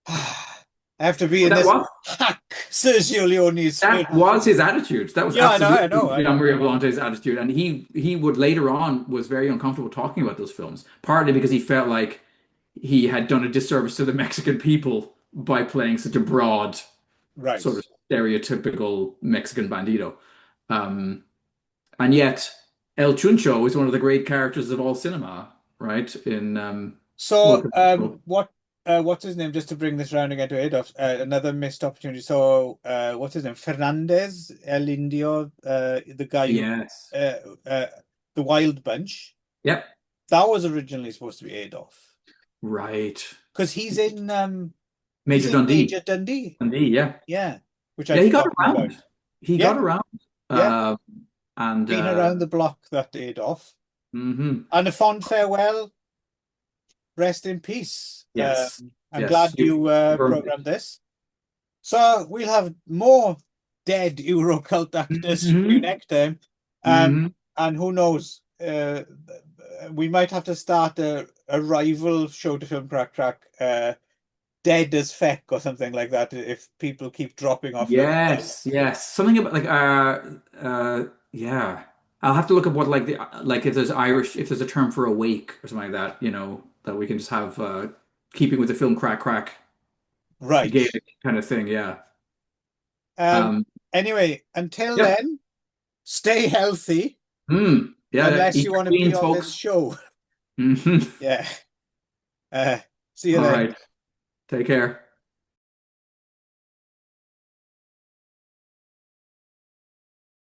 I have to be But in that this was hack Sergio Leone's film. that was his attitude. That was Yeah, I know, I absolutely know, I know. Jean-Marie Volante's attitude. And he would later on was very uncomfortable talking about those films, partly because he felt like he had done a disservice to the Mexican people by playing such a broad, Right. sort of stereotypical Mexican bandito. Um, and yet El Chuncho is one of the great characters of all cinema, right? In So, Welcome to the Jungle. what's his name? Just to bring this round again to Adolf, another missed opportunity. So, what's his name? Fernandez, El Indio, the guy who, Yes. uh, uh, the Wild Bunch. Yep. That was originally supposed to be Adolf Right. because he's Major in Dundee. Major Dundee. Dundee, yeah. Yeah, which Yeah, I'd he got forgotten about. around. He got Yeah, around. yeah, Uh, and been around the block that Adolf. mhm. And a fond farewell. Rest in peace. Yes. I'm Yes. glad you You earned it. programmed this. So we'll have more dead Eurocult actors for you Hmm. next time. Hmm. And who knows? We might have to start a rival show to film crack crack, dead as feck or something like that if people keep dropping off the radar. Yes. Yes. Something about like yeah. I'll have to look up what like the like if there's Irish if there's a term for awake or something like that, that we can just have keeping with the film crack crack Right. Gaelic kind of thing. Yeah. Um, Um anyway, until yeah. then, stay healthy Yeah. unless Eat you your want to be beans, on this folks. show. Hmm. Yeah. See you All then. right. Take care.